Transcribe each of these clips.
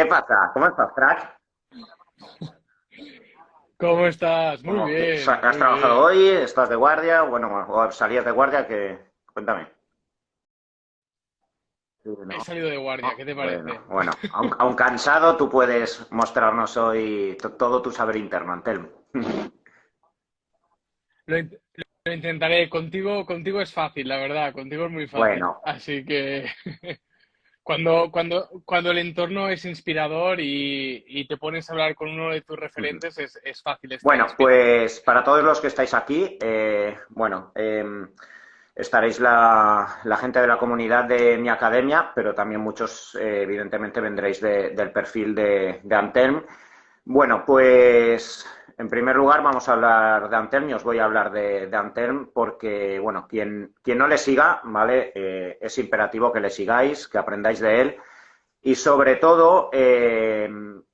¿Qué pasa? ¿Cómo estás, crack? ¿Cómo estás? Muy ¿Cómo que bien, has muy trabajado bien. hoy? ¿Estás de guardia? Bueno, o salías de guardia, que cuéntame. Sí, He no. salido de guardia, ¿qué te Bueno, parece? bueno, aun cansado, tú puedes mostrarnos hoy todo tu saber interno, Antelmo. Lo intentaré. Contigo es fácil, la verdad. Contigo es muy fácil. Bueno, Así que cuando el entorno es inspirador y te pones a hablar con uno de tus referentes, es fácil estar bueno, inspirado. pues para todos los que estáis aquí, estaréis la gente de la comunidad de mi academia, pero también muchos, evidentemente, vendréis del perfil de Antelm. Bueno, pues en primer lugar vamos a hablar de Antelm y os voy a hablar de Antelm porque, bueno, quien no le siga, ¿vale? Es imperativo que le sigáis, que aprendáis de él y sobre todo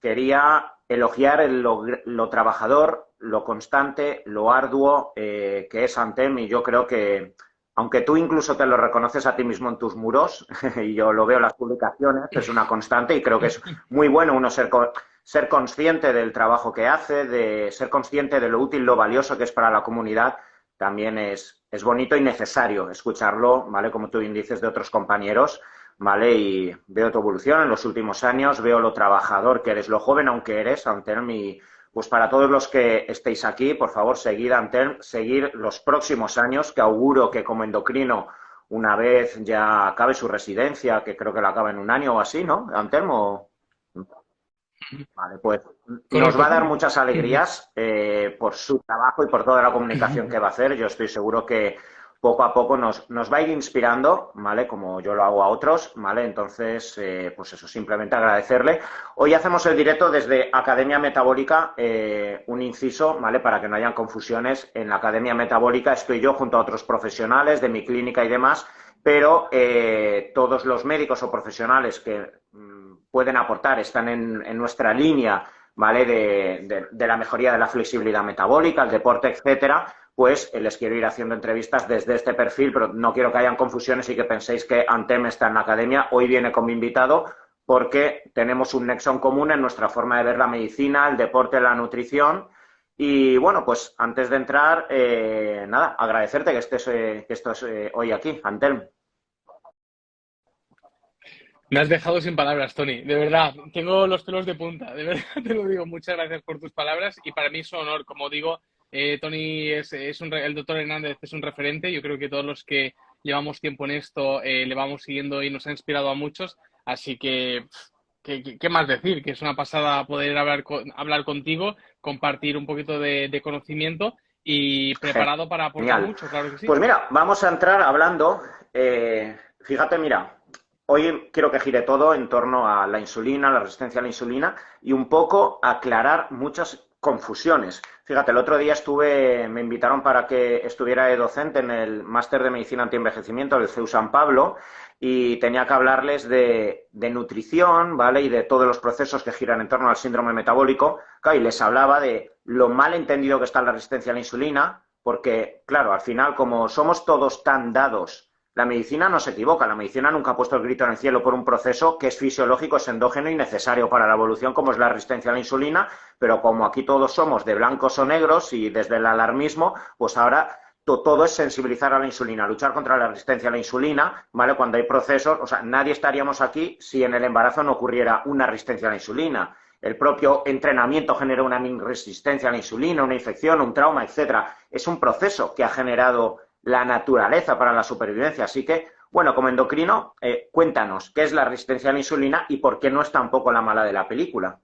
quería elogiar lo trabajador, lo constante, lo arduo que es Antem y yo creo que, aunque tú incluso te lo reconoces a ti mismo en tus muros, y yo lo veo en las publicaciones, es una constante y creo que es muy bueno uno ser consciente del trabajo que hace, de ser consciente de lo útil, lo valioso que es para la comunidad, también es bonito y necesario escucharlo, ¿vale? Como tú bien dices, de otros compañeros, ¿vale? Y veo tu evolución en los últimos años, veo lo trabajador que eres, lo joven aunque eres, Antelm, y pues para todos los que estéis aquí, por favor, seguid Antelm, seguir los próximos años, que auguro que como endocrino, una vez ya acabe su residencia, que creo que la acaba en un año o así, ¿no? Antelm, o... Vale, pues nos va Correcto, a dar correcto. muchas alegrías por su trabajo y por toda la comunicación que va a hacer. Yo estoy seguro que poco a poco nos va a ir inspirando, ¿vale? Como yo lo hago a otros, ¿vale? Entonces, pues eso, simplemente agradecerle. Hoy hacemos el directo desde Academia Metabólica, un inciso, ¿vale? Para que no hayan confusiones. En la Academia Metabólica estoy yo junto a otros profesionales de mi clínica y demás, pero todos los médicos o profesionales que pueden aportar están en nuestra línea, ¿vale? De la mejoría de la flexibilidad metabólica, el deporte, etcétera, pues les quiero ir haciendo entrevistas desde este perfil, pero no quiero que hayan confusiones y que penséis que Antem está en la academia. Hoy viene como invitado porque tenemos un nexo en común en nuestra forma de ver la medicina, el deporte, la nutrición. Y bueno, pues antes de entrar, nada, agradecerte que estés hoy aquí, Antelm. Me has dejado sin palabras, Tony. De verdad, tengo los pelos de punta. De verdad te lo digo. Muchas gracias por tus palabras. Y para mí es un honor. Como digo, Tony el doctor Hernández es un referente. Yo creo que todos los que llevamos tiempo en esto le vamos siguiendo y nos ha inspirado a muchos. Así que, ¿qué más decir? Que es una pasada poder hablar contigo, compartir un poquito de conocimiento y preparado para aportar Genial. mucho, claro que sí. Pues mira, vamos a entrar hablando. Fíjate, mira, hoy quiero que gire todo en torno a la insulina, la resistencia a la insulina y un poco aclarar muchas confusiones. Fíjate, el otro día me invitaron para que estuviera de docente en el máster de medicina antienvejecimiento del CEU San Pablo y tenía que hablarles de nutrición, ¿vale? Y de todos los procesos que giran en torno al síndrome metabólico. Claro, y les hablaba de lo mal entendido que está la resistencia a la insulina, porque, claro, al final, como somos todos tan dados, la medicina no se equivoca, la medicina nunca ha puesto el grito en el cielo por un proceso que es fisiológico, es endógeno y necesario para la evolución, como es la resistencia a la insulina, pero como aquí todos somos de blancos o negros y desde el alarmismo, pues ahora todo es sensibilizar a la insulina, luchar contra la resistencia a la insulina, ¿vale? Cuando hay procesos, o sea, nadie estaríamos aquí si en el embarazo no ocurriera una resistencia a la insulina. El propio entrenamiento genera una resistencia a la insulina, una infección, un trauma, etcétera. Es un proceso que ha generado la naturaleza para la supervivencia. Así que, bueno, como endocrino, cuéntanos qué es la resistencia a la insulina y por qué no es tampoco la mala de la película.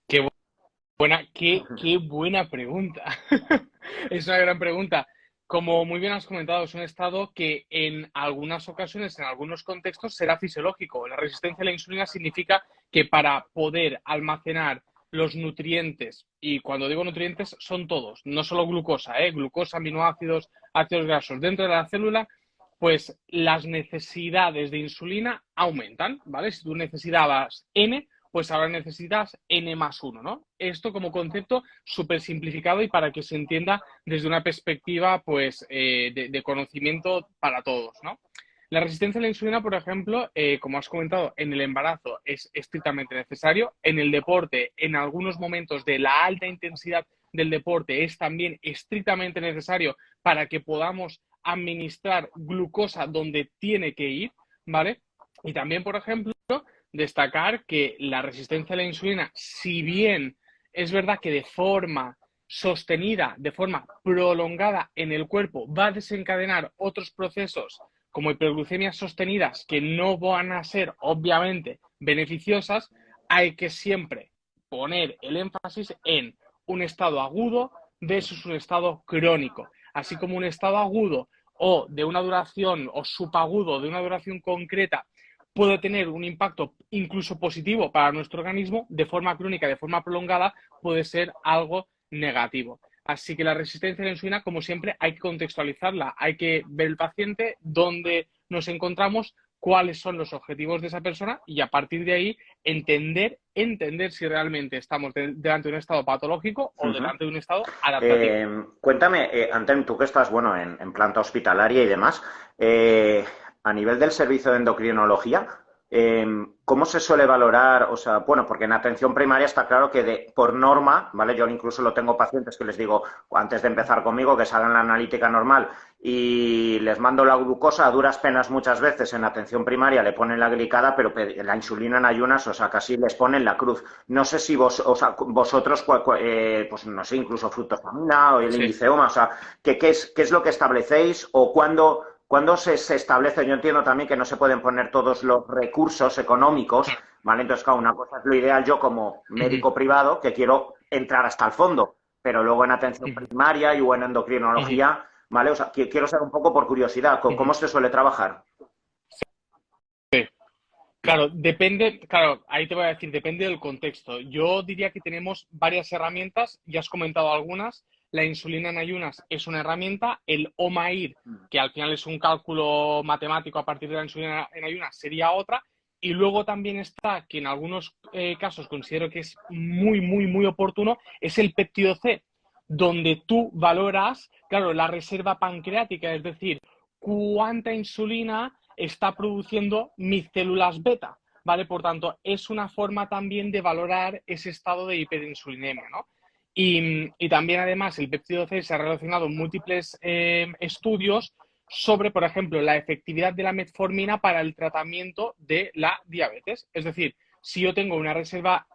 Qué qué buena pregunta. Es una gran pregunta. Como muy bien has comentado, es un estado que en algunas ocasiones, en algunos contextos, será fisiológico. La resistencia a la insulina significa que para poder almacenar los nutrientes, y cuando digo nutrientes son todos, no solo glucosa, glucosa, aminoácidos, ácidos grasos dentro de la célula, pues las necesidades de insulina aumentan, ¿vale? Si tú necesitabas N, pues ahora necesitas N más uno, ¿no? Esto como concepto súper simplificado y para que se entienda desde una perspectiva, pues, de conocimiento para todos, ¿no? La resistencia a la insulina, por ejemplo, como has comentado, en el embarazo es estrictamente necesario. En el deporte, en algunos momentos de la alta intensidad del deporte, es también estrictamente necesario para que podamos administrar glucosa donde tiene que ir, ¿vale? Y también, por ejemplo, destacar que la resistencia a la insulina, si bien es verdad que de forma sostenida, de forma prolongada en el cuerpo, va a desencadenar otros procesos como hiperglucemias sostenidas que no van a ser obviamente beneficiosas, hay que siempre poner el énfasis en un estado agudo versus un estado crónico, así como un estado agudo o de una duración o subagudo de una duración concreta puede tener un impacto incluso positivo para nuestro organismo, de forma crónica, de forma prolongada, puede ser algo negativo. Así que la resistencia a la insulina, como siempre, hay que contextualizarla, hay que ver el paciente, dónde nos encontramos, cuáles son los objetivos de esa persona y a partir de ahí entender si realmente estamos delante de un estado patológico o Ujú. delante de un estado adaptativo. Cuéntame, Anten, tú que estás, bueno, en planta hospitalaria y demás, eh, a nivel del servicio de endocrinología, eh, ¿cómo se suele valorar? O sea, bueno, porque en atención primaria está claro que por norma, ¿vale? Yo incluso lo tengo pacientes que les digo, antes de empezar conmigo, que salgan la analítica normal y les mando la glucosa a duras penas muchas veces en atención primaria, le ponen la glicada, pero la insulina en ayunas, o sea, casi les ponen la cruz. No sé si o sea, vosotros, pues no sé, incluso fructosamina o el Sí. índice OMA, o sea, qué es lo que establecéis o cuándo se establece? Yo entiendo también que no se pueden poner todos los recursos económicos, ¿vale? Entonces, claro, una cosa es lo ideal yo como Uh -huh, médico privado, que quiero entrar hasta el fondo, pero luego en atención uh -huh, primaria y o en uh -huh, endocrinología, ¿vale? O sea, quiero saber un poco por curiosidad, uh -huh. ¿cómo se suele trabajar? Claro, depende, claro, ahí te voy a decir, depende del contexto. Yo diría que tenemos varias herramientas, ya has comentado algunas. La insulina en ayunas es una herramienta, el OMAIR, que al final es un cálculo matemático a partir de la insulina en ayunas, sería otra. Y luego también está, que en algunos casos considero que es muy oportuno, es el péptido C, donde tú valoras, claro, la reserva pancreática, es decir, cuánta insulina está produciendo mis células beta, ¿vale? Por tanto, es una forma también de valorar ese estado de hiperinsulinemia, ¿no? Y también, además, el péptido C se ha relacionado en múltiples estudios sobre, por ejemplo, la efectividad de la metformina para el tratamiento de la diabetes. Es decir, si yo tengo una reserva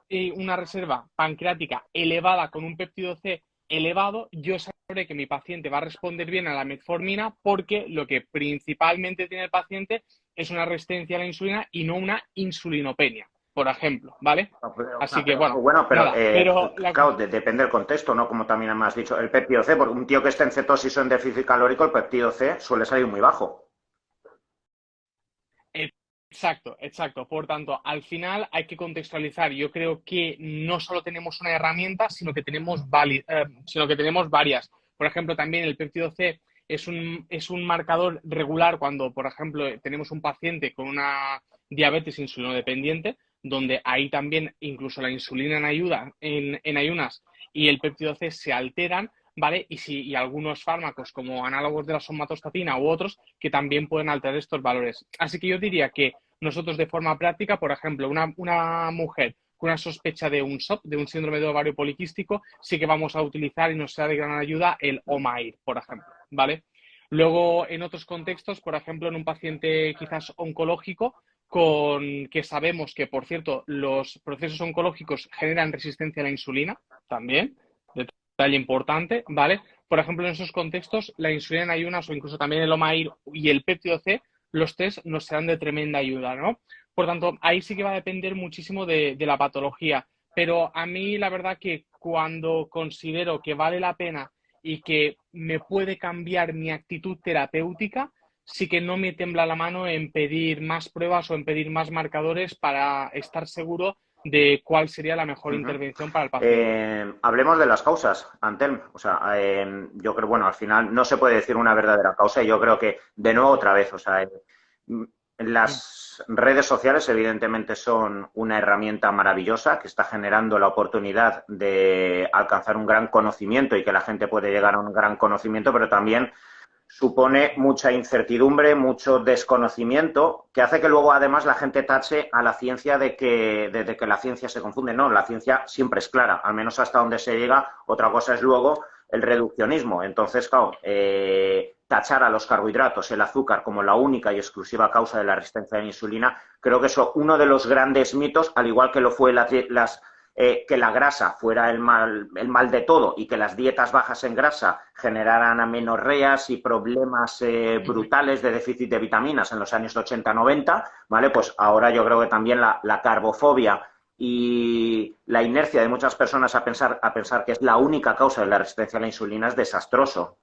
pancreática elevada con un péptido C elevado, yo sabré que mi paciente va a responder bien a la metformina porque lo que principalmente tiene el paciente es una resistencia a la insulina y no una insulinopenia, por ejemplo, ¿vale? O sea, Así que, bueno, bueno, pero nada, pero claro, depende del contexto, ¿no? Como también me has dicho, el péptido C, porque un tío que esté en cetosis o en déficit calórico, el péptido C suele salir muy bajo. exacto, exacto. Por tanto, al final hay que contextualizar. Yo creo que no solo tenemos una herramienta, sino que tenemos varias. Por ejemplo, también el péptido C es un marcador regular cuando, por ejemplo, tenemos un paciente con una diabetes insulinodependiente, donde ahí también incluso la insulina en ayunas y el péptido C se alteran, ¿vale? Y algunos fármacos como análogos de la somatostatina u otros que también pueden alterar estos valores. Así que yo diría que nosotros de forma práctica, por ejemplo, una mujer con una sospecha de un SOP, de un síndrome de ovario poliquístico, sí que vamos a utilizar y nos será de gran ayuda el OMAIR, por ejemplo, ¿vale? Luego, en otros contextos, por ejemplo, en un paciente quizás oncológico, con que sabemos que, por cierto, los procesos oncológicos generan resistencia a la insulina también, detalle importante, ¿vale? Por ejemplo, en esos contextos, la insulina en ayunas o incluso también el OMAIR y el péptido C, los test nos serán de tremenda ayuda, ¿no? Por tanto, ahí sí que va a depender muchísimo de la patología. Pero a mí la verdad que cuando considero que vale la pena y que me puede cambiar mi actitud terapéutica, sí que no me tembla la mano en pedir más pruebas o en pedir más marcadores para estar seguro de cuál sería la mejor Uh -huh. intervención para el paciente. Hablemos de las causas, Antelm. O sea, yo creo, bueno, al final no se puede decir una verdadera causa y yo creo que, de nuevo, otra vez, o sea, las redes sociales evidentemente son una herramienta maravillosa que está generando la oportunidad de alcanzar un gran conocimiento y que la gente puede llegar a un gran conocimiento, pero también supone mucha incertidumbre, mucho desconocimiento, que hace que luego además la gente tache a la ciencia de que la ciencia se confunde. No, la ciencia siempre es clara, al menos hasta donde se llega. Otra cosa es luego el reduccionismo. Entonces, claro, tachar a los carbohidratos, el azúcar, como la única y exclusiva causa de la resistencia a la insulina, creo que es uno de los grandes mitos, al igual que lo fue que la grasa fuera el mal de todo y que las dietas bajas en grasa generaran amenorreas y problemas brutales de déficit de vitaminas en los años 80-90, ¿vale? Pues ahora yo creo que también la carbofobia y la inercia de muchas personas a pensar que es la única causa de la resistencia a la insulina es desastroso.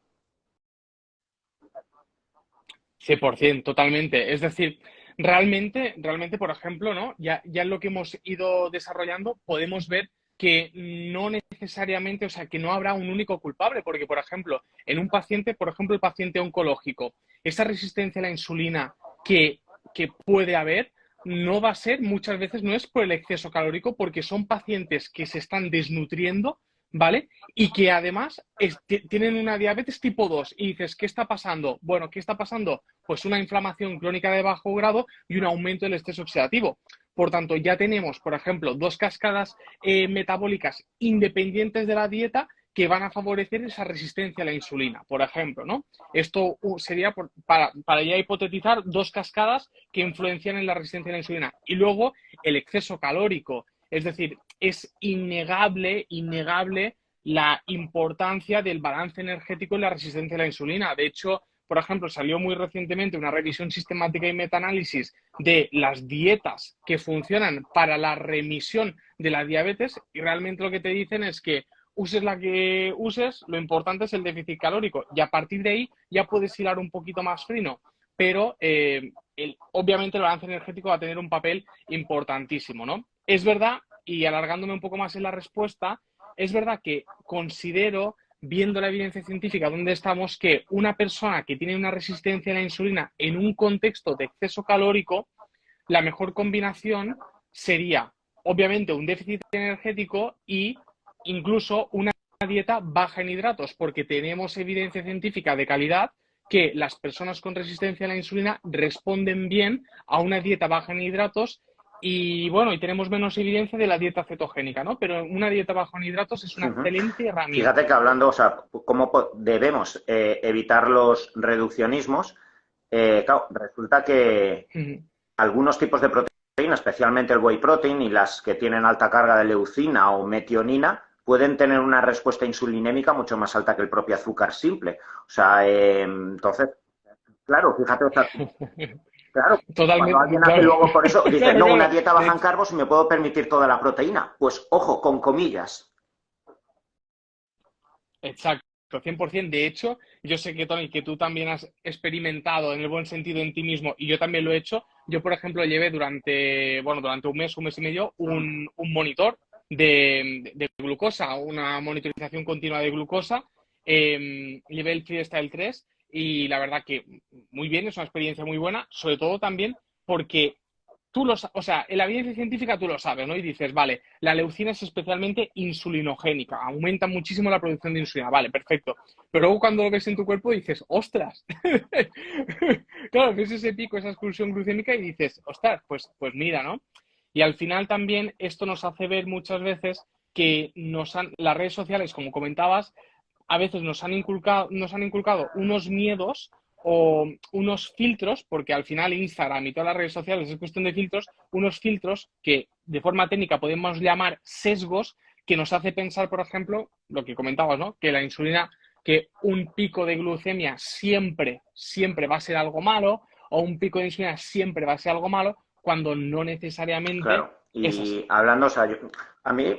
100%, totalmente. Es decir, realmente, por ejemplo, ¿no? Ya en lo que hemos ido desarrollando, podemos ver que no necesariamente, o sea, que no habrá un único culpable, porque, por ejemplo, en un paciente, por ejemplo, el paciente oncológico, esa resistencia a la insulina que, que puede haber, no va a ser, muchas veces no es por el exceso calórico, porque son pacientes que se están desnutriendo, ¿vale? Y que además tienen una diabetes tipo 2 y dices, ¿qué está pasando? Bueno, ¿qué está pasando? Pues una inflamación crónica de bajo grado y un aumento del estrés oxidativo. Por tanto, ya tenemos, por ejemplo, dos cascadas metabólicas independientes de la dieta que van a favorecer esa resistencia a la insulina, por ejemplo, ¿no? Esto sería para ya hipotetizar dos cascadas que influencian en la resistencia a la insulina. Y luego el exceso calórico. Es decir, es innegable la importancia del balance energético en la resistencia a la insulina. De hecho, por ejemplo, salió muy recientemente una revisión sistemática y metaanálisis de las dietas que funcionan para la remisión de la diabetes y realmente lo que te dicen es que uses la que uses, lo importante es el déficit calórico y a partir de ahí ya puedes hilar un poquito más fino, pero obviamente el balance energético va a tener un papel importantísimo, ¿no? Es verdad, y alargándome un poco más en la respuesta, es verdad que considero, viendo la evidencia científica donde estamos, que una persona que tiene una resistencia a la insulina en un contexto de exceso calórico, la mejor combinación sería, obviamente, un déficit energético y incluso una dieta baja en hidratos, porque tenemos evidencia científica de calidad que las personas con resistencia a la insulina responden bien a una dieta baja en hidratos y bueno, y tenemos menos evidencia de la dieta cetogénica, ¿no? Pero una dieta baja en hidratos es una Uh -huh. excelente Fíjate herramienta. que hablando, o sea, cómo debemos evitar los reduccionismos, claro, resulta que Uh -huh. algunos tipos de proteína, especialmente el whey protein y las que tienen alta carga de leucina o metionina, pueden tener una respuesta insulinémica mucho más alta que el propio azúcar simple. O sea, entonces, claro, fíjate, o sea, claro, cuando Totalmente, alguien hace claro, luego por eso, dice, claro, no, una claro. dieta De baja en hecho, carbos y me puedo permitir toda la proteína. Pues ojo, con comillas. exacto, 100%. De hecho, yo sé que, Tony, que tú también has experimentado en el buen sentido en ti mismo y yo también lo he hecho. Yo, por ejemplo, llevé durante un mes y medio, un monitor de glucosa, una monitorización continua de glucosa. Llevé el Freestyle 3 y la verdad que muy bien, es una experiencia muy buena, sobre todo también porque o sea, en la evidencia científica tú lo sabes, ¿no? Y dices, vale, la leucina es especialmente insulinogénica, aumenta muchísimo la producción de insulina, vale, perfecto. Pero luego cuando lo ves en tu cuerpo dices, ostras. Claro, ves ese pico, esa expulsión glucémica y dices, ostras, pues mira, ¿no? Y al final también esto nos hace ver muchas veces que las redes sociales, como comentabas, a veces nos han inculcado unos miedos o unos filtros, porque al final Instagram y todas las redes sociales es cuestión de filtros, unos filtros que de forma técnica podemos llamar sesgos, que nos hace pensar, por ejemplo, lo que comentabas, ¿no? Que la insulina, que un pico de glucemia siempre va a ser algo malo, o un pico de insulina siempre va a ser algo malo, cuando no necesariamente Claro, es así. y hablando, o sea, a mí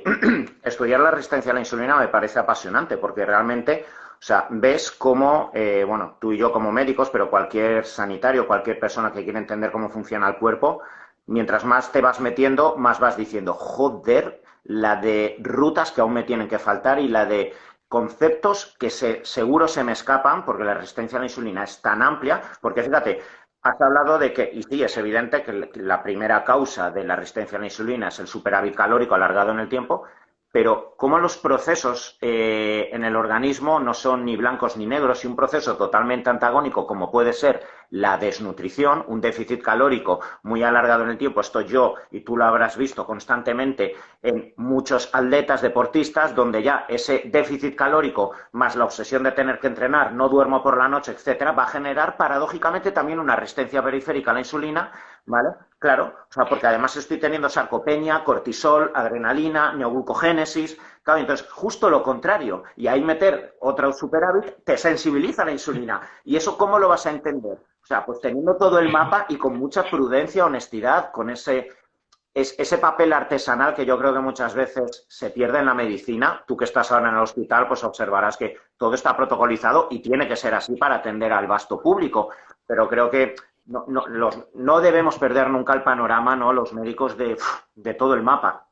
estudiar la resistencia a la insulina me parece apasionante porque realmente, o sea, ves cómo, bueno, tú y yo como médicos, pero cualquier sanitario, cualquier persona que quiera entender cómo funciona el cuerpo, mientras más te vas metiendo, más vas diciendo, joder, la de rutas que aún me tienen que faltar y la de conceptos que seguro se me escapan porque la resistencia a la insulina es tan amplia, porque fíjate, has hablado de que, y sí, es evidente que la primera causa de la resistencia a la insulina es el superávit calórico alargado en el tiempo, pero como los procesos en el organismo no son ni blancos ni negros, y un proceso totalmente antagónico como puede ser la desnutrición, un déficit calórico muy alargado en el tiempo, esto yo y tú lo habrás visto constantemente en muchos atletas deportistas, donde ya ese déficit calórico más la obsesión de tener que entrenar, no duermo por la noche, etcétera, va a generar paradójicamente también una resistencia periférica a la insulina, ¿vale? Claro, o sea, porque además estoy teniendo sarcopenia, cortisol, adrenalina, neoglucogénesis, claro, entonces justo lo contrario, y ahí meter otro superávit te sensibiliza a la insulina, y eso ¿cómo lo vas a entender? O sea, pues teniendo todo el mapa y con mucha prudencia, honestidad, con ese papel artesanal que yo creo que muchas veces se pierde en la medicina. Tú que estás ahora en el hospital, pues observarás que todo está protocolizado y tiene que ser así para atender al vasto público. Pero creo que no debemos perder nunca el panorama, ¿no? Los médicos de todo el mapa.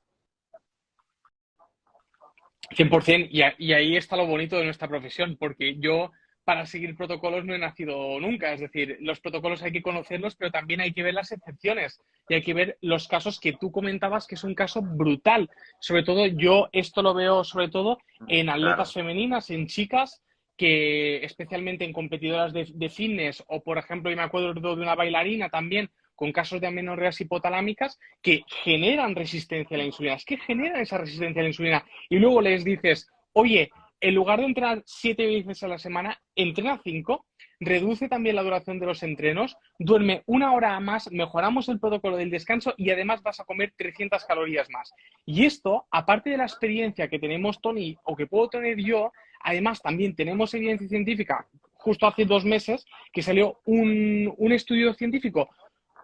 100%, y ahí está lo bonito de nuestra profesión, porque yo para seguir protocolos no he nacido nunca, es decir, los protocolos hay que conocerlos, pero también hay que ver las excepciones y hay que ver los casos que tú comentabas, que es un caso brutal. Sobre todo yo esto lo veo sobre todo en atletas Claro. femeninas, en chicas que especialmente en competidoras de fitness o por ejemplo, yo me acuerdo de una bailarina también con casos de amenorreas hipotalámicas que generan resistencia a la insulina. Es que generan esa resistencia a la insulina y luego les dices, oye, en lugar de entrenar 7 veces a la semana, entrena 5, reduce también la duración de los entrenos, duerme 1 hora más, mejoramos el protocolo del descanso y además vas a comer 300 calorías más. Y esto, aparte de la experiencia que tenemos Tony o que puedo tener yo, además también tenemos evidencia científica, justo hace 2 meses, que salió un estudio científico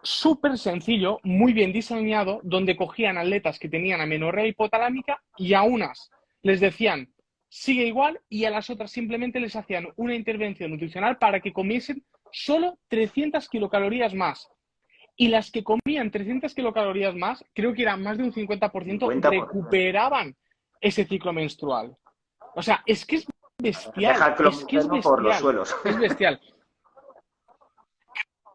súper sencillo, muy bien diseñado, donde cogían atletas que tenían amenorrea hipotalámica y a unas les decían sigue igual y a las otras simplemente les hacían una intervención nutricional para que comiesen solo 300 kilocalorías más. Y las que comían 300 kilocalorías más, creo que eran más de un 50%, 50%. recuperaban ese ciclo menstrual. O sea, es que es Deja bestial, el es que es clomifeno por los bestial, suelos. es bestial.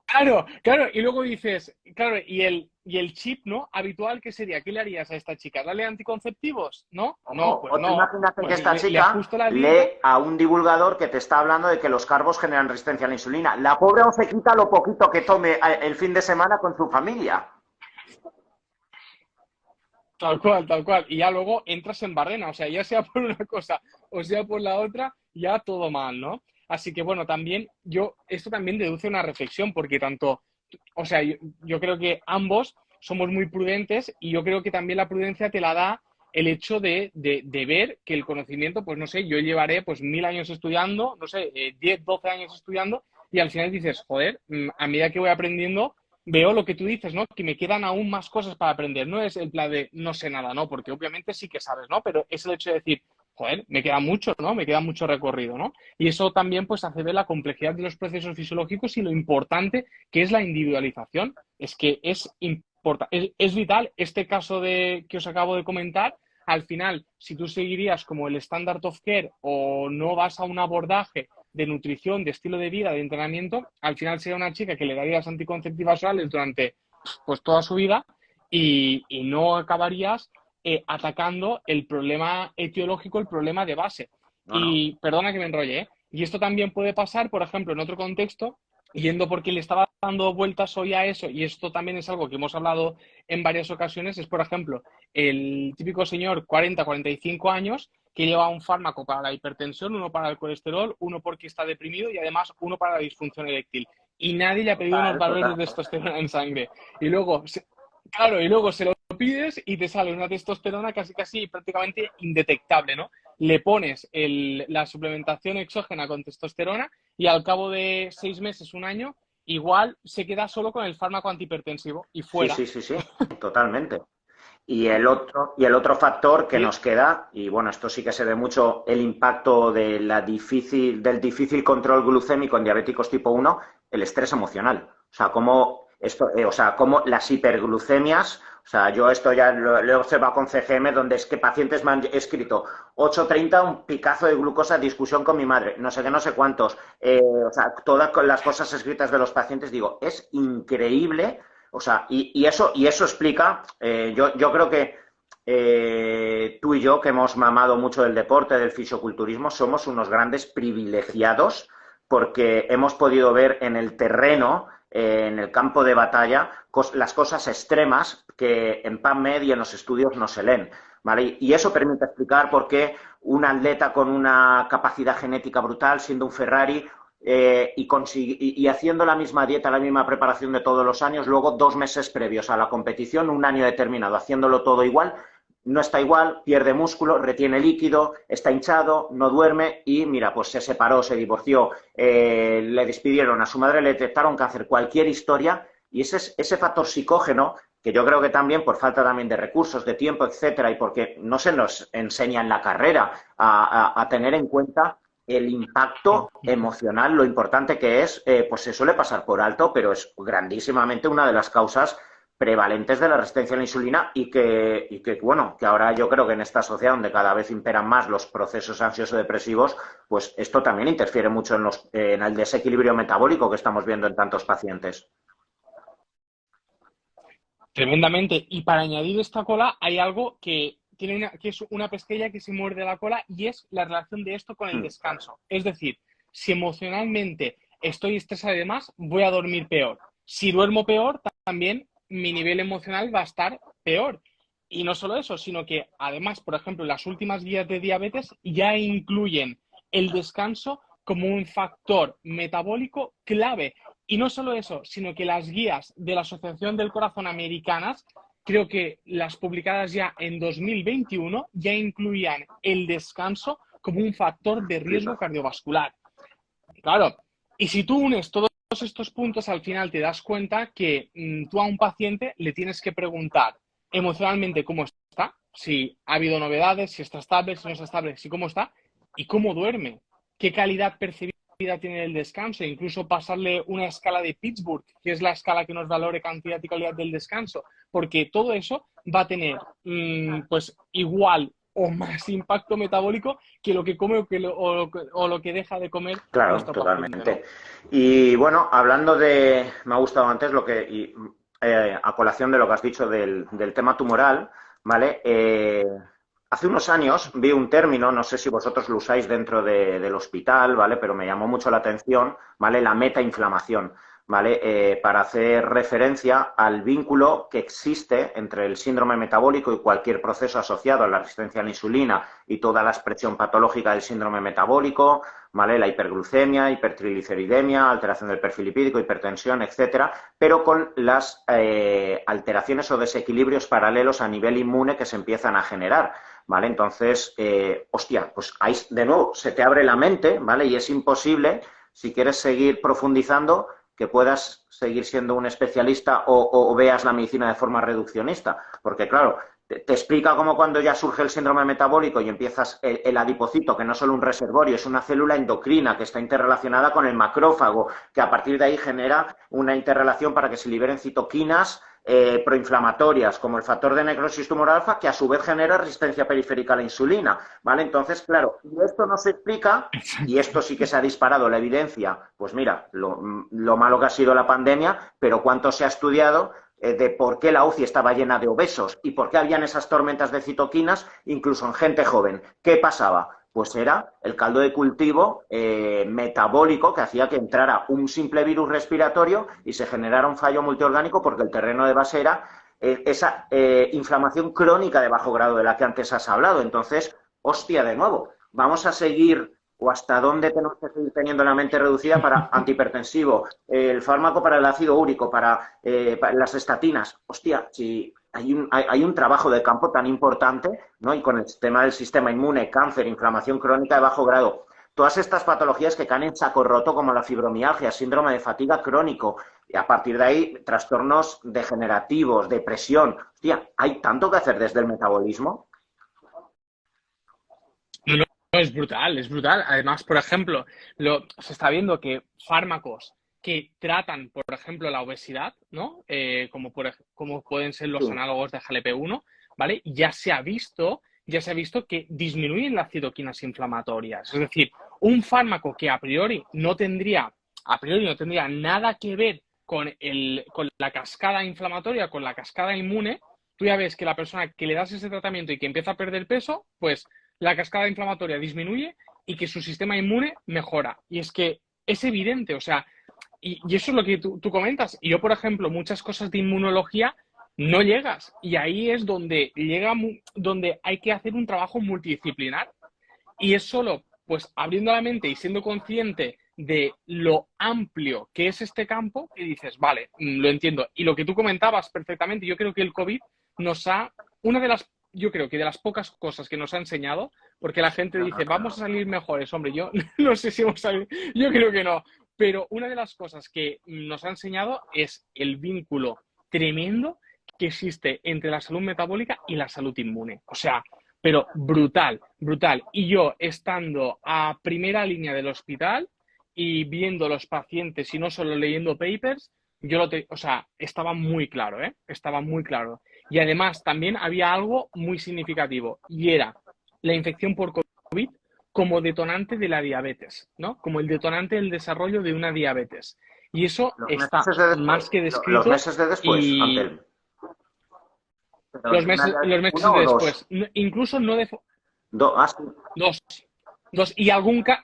Claro, claro, y luego dices, claro, y el chip, ¿no? Habitual, ¿qué sería? ¿Qué le harías a esta chica? ¿Darle anticonceptivos? ¿No? No, pues O tú no. imagínate que Pues esta le chica ajusto la dieta. lee a un divulgador que te está hablando de que los carbos generan resistencia a la insulina. La pobre aún se quita lo poquito que tome el fin de semana con su familia. Tal cual, tal cual. Y ya luego entras en barrena, o sea, ya sea por una cosa o sea por la otra, ya todo mal, ¿no? Así que bueno, también esto también deduce una reflexión, porque tanto, o sea, yo creo que ambos somos muy prudentes y yo creo que también la prudencia te la da el hecho de ver que el conocimiento, pues no sé, yo llevaré pues 1000 años estudiando, no sé, 10, 12 años estudiando y al final dices, joder, a medida que voy aprendiendo veo lo que tú dices, ¿no? Que me quedan aún más cosas para aprender. No es el plan de no sé nada, ¿no? Porque obviamente sí que sabes, ¿no? Pero es el hecho de decir, joder, me queda mucho, ¿no? Me queda mucho recorrido, ¿no? Y eso también pues hace ver la complejidad de los procesos fisiológicos y lo importante que es la individualización. Es que es importante, es vital este caso que os acabo de comentar. Al final, si tú seguirías como el standard of care o no vas a un abordaje de nutrición, de estilo de vida, de entrenamiento, al final sería una chica que le darías anticonceptivas orales durante pues toda su vida y no acabarías atacando el problema etiológico, el problema de base. No, no. Y perdona que me enrolle, ¿eh? Y esto también puede pasar, por ejemplo, en otro contexto, yendo porque le estaba dando vueltas hoy a eso, y esto también es algo que hemos hablado en varias ocasiones, es, por ejemplo, el típico señor 40, 45 años que lleva un fármaco para la hipertensión, uno para el colesterol, uno porque está deprimido y además uno para la disfunción eréctil. Y nadie le ha pedido unos Total, valores de total. testosterona en sangre. Y luego, claro, y luego se lo pides y te sale una testosterona casi casi prácticamente indetectable, ¿no? Le pones la suplementación exógena con testosterona y al cabo de 6 meses, un año, igual se queda solo con el fármaco antihipertensivo y Sí, fuera. sí, sí, sí, totalmente. Y el otro factor que Y, nos queda, y bueno, esto sí que se ve mucho, el impacto del difícil control glucémico en diabéticos tipo 1, el estrés emocional. O sea, como las hiperglucemias, o sea, yo esto ya lo he observado con CGM, donde es que pacientes me han escrito 8:30, un picazo de glucosa, discusión con mi madre, no sé qué, no sé cuántos. O sea, todas las cosas escritas de los pacientes, digo, es increíble. O sea, y eso explica, yo creo que tú y yo, que hemos mamado mucho del deporte, del fisiculturismo, somos unos grandes privilegiados porque hemos podido ver en el terreno, en el campo de batalla, las cosas extremas que en PubMed y en los estudios no se leen, ¿vale? Y eso permite explicar por qué un atleta con una capacidad genética brutal, siendo un Ferrari, y haciendo la misma dieta, la misma preparación de todos los años, luego 2 meses previos a la competición, un año determinado, haciéndolo todo igual, no está igual, pierde músculo, retiene líquido, está hinchado, no duerme y mira, pues se separó, se divorció, le despidieron a su madre, le detectaron cáncer, cualquier historia, y ese factor psicógeno, que yo creo que también por falta también de recursos, de tiempo, etcétera, y porque no se nos enseña en la carrera a tener en cuenta el impacto emocional, lo importante que es, pues se suele pasar por alto, pero es grandísimamente una de las causas prevalentes de la resistencia a la insulina bueno, que ahora yo creo que en esta sociedad donde cada vez imperan más los procesos ansioso-depresivos, pues esto también interfiere mucho en el desequilibrio metabólico que estamos viendo en tantos pacientes. Tremendamente. Y para añadir esta cola, hay algo que es una pesqueña que se muerde la cola y es la relación de esto con el descanso. Es decir, si emocionalmente estoy estresado y demás, voy a dormir peor. Si duermo peor, también mi nivel emocional va a estar peor. Y no solo eso, sino que además, por ejemplo, las últimas guías de diabetes ya incluyen el descanso como un factor metabólico clave. Y no solo eso, sino que las guías de la Asociación del Corazón Americanas, creo que las publicadas ya en 2021, ya incluían el descanso como un factor de riesgo cardiovascular. Claro, y si tú unes todos estos puntos, al final te das cuenta que tú a un paciente le tienes que preguntar emocionalmente cómo está, si ha habido novedades, si está estable, si no está estable, si cómo está y cómo duerme, qué calidad percibida tiene el descanso, incluso pasarle una escala de Pittsburgh, que es la escala que nos valore cantidad y calidad del descanso, porque todo eso va a tener pues igual o más impacto metabólico que lo que come o lo que deja de comer Claro, nuestro paciente, ¿no? totalmente. Y bueno, hablando me ha gustado antes a colación de lo que has dicho del tema tumoral, ¿vale? Hace unos años vi un término, no sé si vosotros lo usáis dentro del hospital, ¿vale? Pero me llamó mucho la atención, ¿vale? La metainflamación, ¿vale? Para hacer referencia al vínculo que existe entre el síndrome metabólico y cualquier proceso asociado a la resistencia a la insulina y toda la expresión patológica del síndrome metabólico, ¿vale? La hiperglucemia, hipertrigliceridemia, alteración del perfil lipídico, hipertensión, etcétera, pero con las alteraciones o desequilibrios paralelos a nivel inmune que se empiezan a generar, ¿vale? Entonces, hostia, pues ahí de nuevo se te abre la mente, ¿vale? Y es imposible, si quieres seguir profundizando, que puedas seguir siendo un especialista o veas la medicina de forma reduccionista, porque claro, te explica cómo cuando ya surge el síndrome metabólico y empiezas el adipocito, que no es solo un reservorio, es una célula endocrina que está interrelacionada con el macrófago, que a partir de ahí genera una interrelación para que se liberen citoquinas proinflamatorias, como el factor de necrosis tumoral alfa, que a su vez genera resistencia periférica a la insulina, ¿vale? Entonces, claro, y esto no se explica, y esto sí que se ha disparado la evidencia, pues mira, lo malo que ha sido la pandemia, pero cuánto se ha estudiado de por qué la UCI estaba llena de obesos y por qué habían esas tormentas de citoquinas, incluso en gente joven. ¿Qué pasaba? Pues era el caldo de cultivo metabólico que hacía que entrara un simple virus respiratorio y se generara un fallo multiorgánico porque el terreno de base era esa inflamación crónica de bajo grado de la que antes has hablado. Entonces, hostia, de nuevo, vamos a seguir o hasta dónde tenemos que seguir teniendo la mente reducida para antihipertensivo, el fármaco para el ácido úrico, para las estatinas. Hostia, si hay un trabajo de campo tan importante, ¿no? Y con el tema del sistema inmune, cáncer, inflamación crónica de bajo grado, todas estas patologías que caen en saco roto como la fibromialgia, síndrome de fatiga crónico, y a partir de ahí trastornos degenerativos, depresión. Hostia, hay tanto que hacer desde el metabolismo. No, no, es brutal, es brutal. Además, por ejemplo, se está viendo que fármacos que tratan, por ejemplo, la obesidad, ¿no? Como pueden ser los Sí. análogos de GLP-1, ¿vale? Ya se ha visto que disminuyen las citoquinas inflamatorias. Es decir, un fármaco que a priori no tendría nada que ver con la cascada inflamatoria, con la cascada inmune, tú ya ves que la persona que le das ese tratamiento y que empieza a perder peso, pues la cascada inflamatoria disminuye y que su sistema inmune mejora. Y es que es evidente, o sea, y eso es lo que tú comentas. Y yo, por ejemplo, muchas cosas de inmunología no llegas. Y ahí es donde donde hay que hacer un trabajo multidisciplinar. Y es solo, pues, abriendo la mente y siendo consciente de lo amplio que es este campo, y dices, vale, lo entiendo. Y lo que tú comentabas perfectamente, yo creo que el COVID nos ha, una de las, yo creo que de las pocas cosas que nos ha enseñado, porque la gente dice, vamos a salir mejores, hombre, yo no sé si vamos a salir, yo creo que no, pero una de las cosas que nos ha enseñado es el vínculo tremendo que existe entre la salud metabólica y la salud inmune. O sea, pero brutal, brutal. Y yo estando a primera línea del hospital y viendo los pacientes y no solo leyendo papers, o sea, estaba muy claro, ¿eh? Estaba muy claro. Y además también había algo muy significativo y era la infección por COVID como detonante de la diabetes, ¿no? Como el detonante del desarrollo de una diabetes. Y eso Los está meses de más después, que los descrito meses de después, y Antel. Pero de una los diabetes, meses ¿uno de o dos? después, incluso no de Sí. dos, dos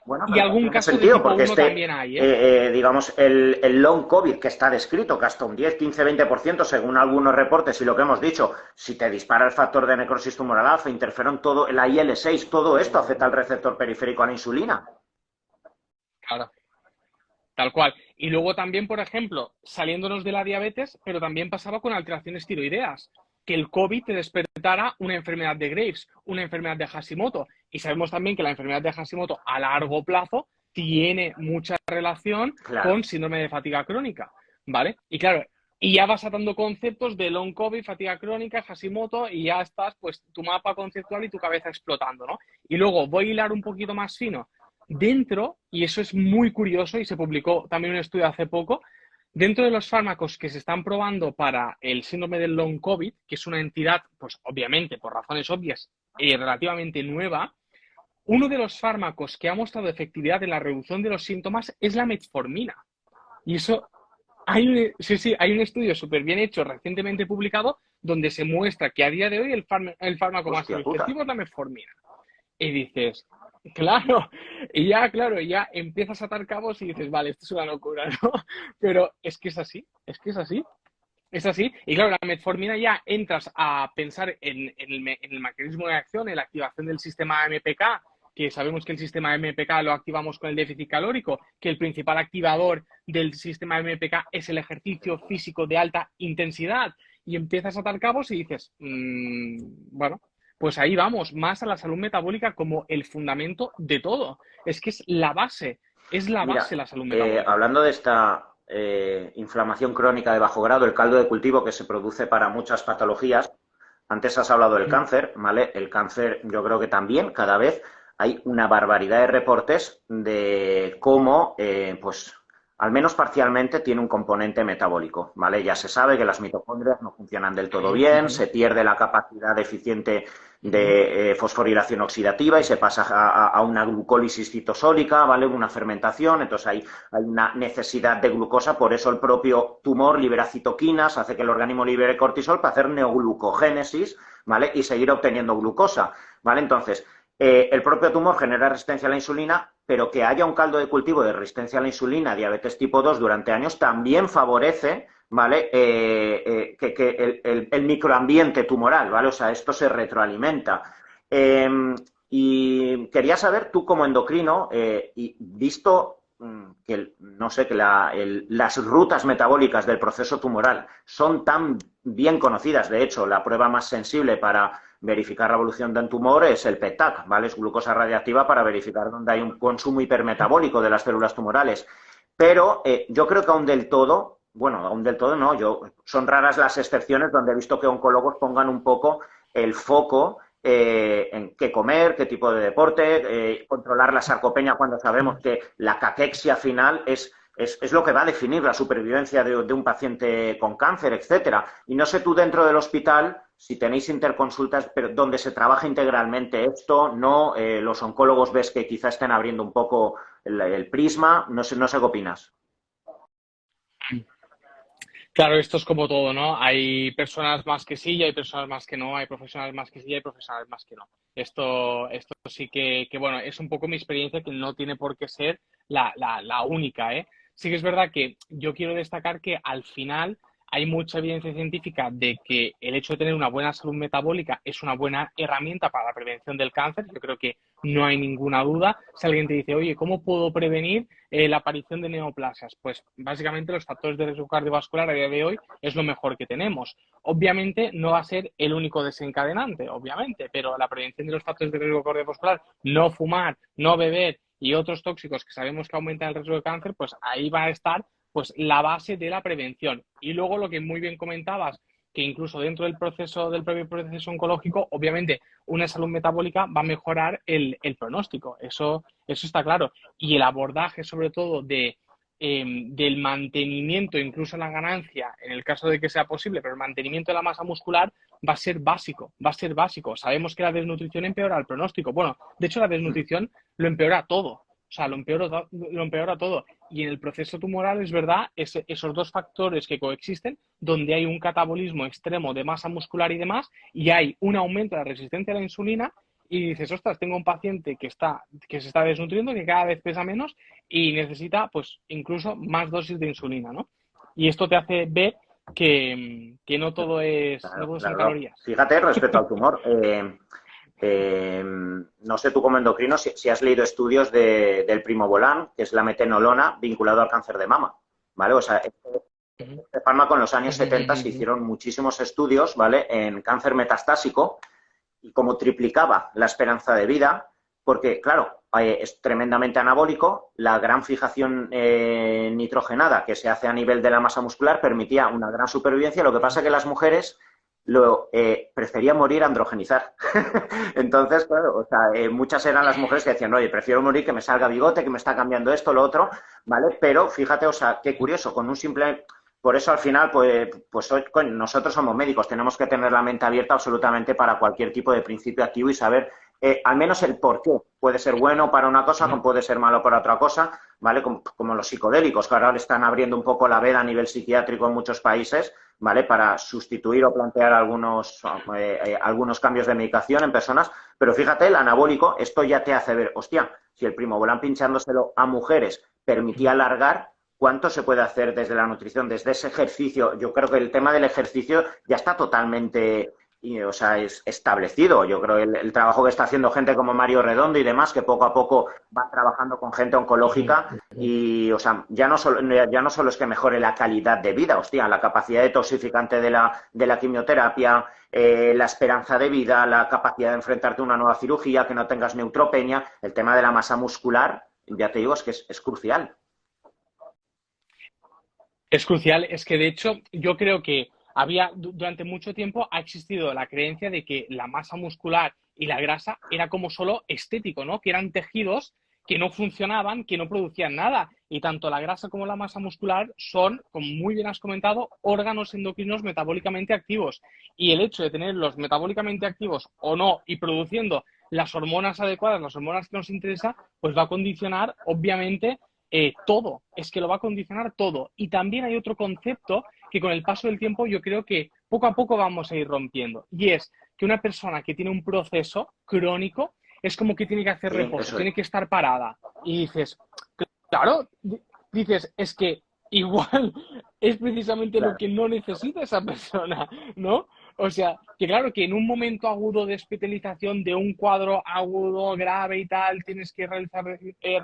Bueno, y pero algún tiene caso de sentido tipo porque uno también hay, ¿eh? digamos, el long COVID que está descrito, que hasta un 10, 15, 20%, según algunos reportes y lo que hemos dicho, si te dispara el factor de necrosis tumoral alfa, interferón, todo, la IL-6, todo esto afecta al receptor periférico a la insulina. Claro. Tal cual. Y luego también, por ejemplo, saliéndonos de la diabetes, pero también pasaba con alteraciones tiroideas, que el COVID te despertara una enfermedad de Graves, una enfermedad de Hashimoto. Y sabemos también que la enfermedad de Hashimoto a largo plazo tiene mucha relación Claro. con síndrome de fatiga crónica, ¿vale? Y claro, y ya vas atando conceptos de long COVID, fatiga crónica, Hashimoto, y ya estás, pues, tu mapa conceptual y tu cabeza explotando, ¿no? Y luego voy a hilar un poquito más fino dentro, y eso es muy curioso y se publicó también un estudio hace poco, dentro de los fármacos que se están probando para el síndrome del long COVID, que es una entidad, pues obviamente, por razones obvias, relativamente nueva, uno de los fármacos que ha mostrado efectividad en la reducción de los síntomas es la metformina. Y eso, hay un estudio súper bien hecho, recientemente publicado, donde se muestra que a día de hoy el fármaco más Hostia puta. efectivo es la metformina. Y dices, claro, claro, ya empiezas a atar cabos y dices, vale, esto es una locura, ¿no? Pero es que es así, es que es así, es así. Y claro, la metformina ya entras a pensar en el mecanismo de acción, en la activación del sistema MPK, que sabemos que el sistema MPK lo activamos con el déficit calórico, que el principal activador del sistema MPK es el ejercicio físico de alta intensidad. Y empiezas a atar cabos y dices, bueno, pues ahí vamos, más a la salud metabólica como el fundamento de todo. Es que es la Mira, base la salud metabólica. hablando de esta inflamación crónica de bajo grado, el caldo de cultivo que se produce para muchas patologías, antes has hablado del Mm. cáncer, ¿vale? El cáncer yo creo que también cada vez hay una barbaridad de reportes de cómo, pues, al menos parcialmente tiene un componente metabólico, ¿vale? Ya se sabe que las mitocondrias no funcionan del todo bien, Ujú, se pierde la capacidad eficiente ujú. de fosforilación oxidativa y se pasa a una glucólisis citosólica, ¿vale? Una fermentación, entonces hay una necesidad de glucosa, por eso el propio tumor libera citoquinas, hace que el organismo libere cortisol para hacer neoglucogénesis, ¿vale? Y seguir obteniendo glucosa, ¿vale? Entonces, el propio tumor genera resistencia a la insulina, pero que haya un caldo de cultivo de resistencia a la insulina, diabetes tipo 2 durante años, también favorece, ¿vale? El microambiente tumoral, ¿vale? O sea, esto se retroalimenta. Y quería saber, tú como endocrino, y visto que, no sé, que las rutas metabólicas del proceso tumoral son tan bien conocidas, de hecho, la prueba más sensible para verificar la evolución de un tumor es el PET-TAC, ¿vale? Es glucosa radiactiva para verificar dónde hay un consumo hipermetabólico de las células tumorales. Pero yo creo que aún del todo, bueno, aún del todo no, son raras las excepciones donde he visto que oncólogos pongan un poco el foco en qué comer, qué tipo de deporte, controlar la sarcopenia cuando sabemos que la caquexia final es lo que va a definir la supervivencia de un paciente con cáncer, etcétera. Y no sé tú dentro del hospital si tenéis interconsultas, pero donde se trabaja integralmente esto, no los oncólogos ves que quizá estén abriendo un poco el prisma, no sé qué opinas. Claro, esto es como todo, ¿no? Hay personas más que sí y hay personas más que no, hay profesionales más que sí y hay profesionales más que no. Esto sí que, bueno, es un poco mi experiencia que no tiene por qué ser la única, ¿eh? Sí que es verdad que yo quiero destacar que al final hay mucha evidencia científica de que el hecho de tener una buena salud metabólica es una buena herramienta para la prevención del cáncer. Yo creo que no hay ninguna duda. Si alguien te dice, oye, ¿cómo puedo prevenir la aparición de neoplasias? Pues básicamente los factores de riesgo cardiovascular a día de hoy es lo mejor que tenemos. Obviamente no va a ser el único desencadenante, obviamente, pero la prevención de los factores de riesgo cardiovascular, no fumar, no beber y otros tóxicos que sabemos que aumentan el riesgo de cáncer, pues ahí va a estar pues la base de la prevención. Y luego lo que muy bien comentabas, que incluso dentro del proceso, del propio proceso oncológico, obviamente una salud metabólica va a mejorar el pronóstico, eso está claro. Y el abordaje sobre todo del mantenimiento, incluso la ganancia, en el caso de que sea posible, pero el mantenimiento de la masa muscular va a ser básico, va a ser básico. Sabemos que la desnutrición empeora el pronóstico. Bueno, de hecho la desnutrición lo empeora todo, o sea, lo empeora todo. Y en el proceso tumoral es verdad, esos dos factores que coexisten, donde hay un catabolismo extremo de masa muscular y demás, y hay un aumento de la resistencia a la insulina, y dices, ostras, tengo un paciente que se está desnutriendo, que cada vez pesa menos y necesita, pues, incluso más dosis de insulina, ¿no? Y esto te hace ver que no Claro, todo son claro. calorías. Fíjate, respecto al tumor, no sé tú como endocrino si has leído estudios del primobolan, que es la metenolona, vinculado al cáncer de mama, ¿vale? O sea, este fármaco en los años 70 se hicieron muchísimos estudios, ¿vale? En cáncer metastásico y cómo triplicaba la esperanza de vida, porque, claro, es tremendamente anabólico, la gran fijación nitrogenada que se hace a nivel de la masa muscular permitía una gran supervivencia, lo que pasa es que las mujeres preferían morir androgenizar. Entonces, claro, o sea, muchas eran las mujeres que decían, oye, prefiero morir que me salga bigote, que me está cambiando esto, lo otro, ¿vale? Pero fíjate, o sea, qué curioso, con un simple por eso al final, pues hoy, nosotros somos médicos, tenemos que tener la mente abierta absolutamente para cualquier tipo de principio activo y saber al menos el por qué. Puede ser bueno para una cosa, como puede ser malo para otra cosa, ¿vale? Como los psicodélicos, que ahora le están abriendo un poco la veda a nivel psiquiátrico en muchos países, ¿vale? Para sustituir o plantear algunos cambios de medicación en personas. Pero fíjate, el anabólico, esto ya te hace ver, hostia, si el primobolan pinchándoselo a mujeres permitía alargar, ¿cuánto se puede hacer desde la nutrición, desde ese ejercicio? Yo creo que el tema del ejercicio ya está totalmente, o sea, es establecido. Yo creo el trabajo que está haciendo gente como Mario Redondo y demás, que poco a poco van trabajando con gente oncológica y, o sea, ya no solo es que mejore la calidad de vida, hostia, la capacidad detoxificante de la quimioterapia, la esperanza de vida, la capacidad de enfrentarte a una nueva cirugía, que no tengas neutropenia, el tema de la masa muscular, ya te digo, es que es crucial. Es crucial, es que de hecho yo creo que durante mucho tiempo ha existido la creencia de que la masa muscular y la grasa era como solo estético, ¿no? Que eran tejidos que no funcionaban, que no producían nada. Y tanto la grasa como la masa muscular son, como muy bien has comentado, órganos endocrinos metabólicamente activos. Y el hecho de tenerlos metabólicamente activos o no y produciendo las hormonas adecuadas, las hormonas que nos interesan, pues va a condicionar, obviamente, todo, es que lo va a condicionar todo. Y también hay otro concepto que con el paso del tiempo yo creo que poco a poco vamos a ir rompiendo. Y es que una persona que tiene un proceso crónico es como que tiene que hacer Sí, reposo, eso es. tiene que estar parada. Y dices, claro, dices, es que igual es precisamente lo Claro. que no necesita esa persona, ¿no? O sea, que claro, que en un momento agudo de hospitalización de un cuadro agudo, grave y tal, tienes que realizar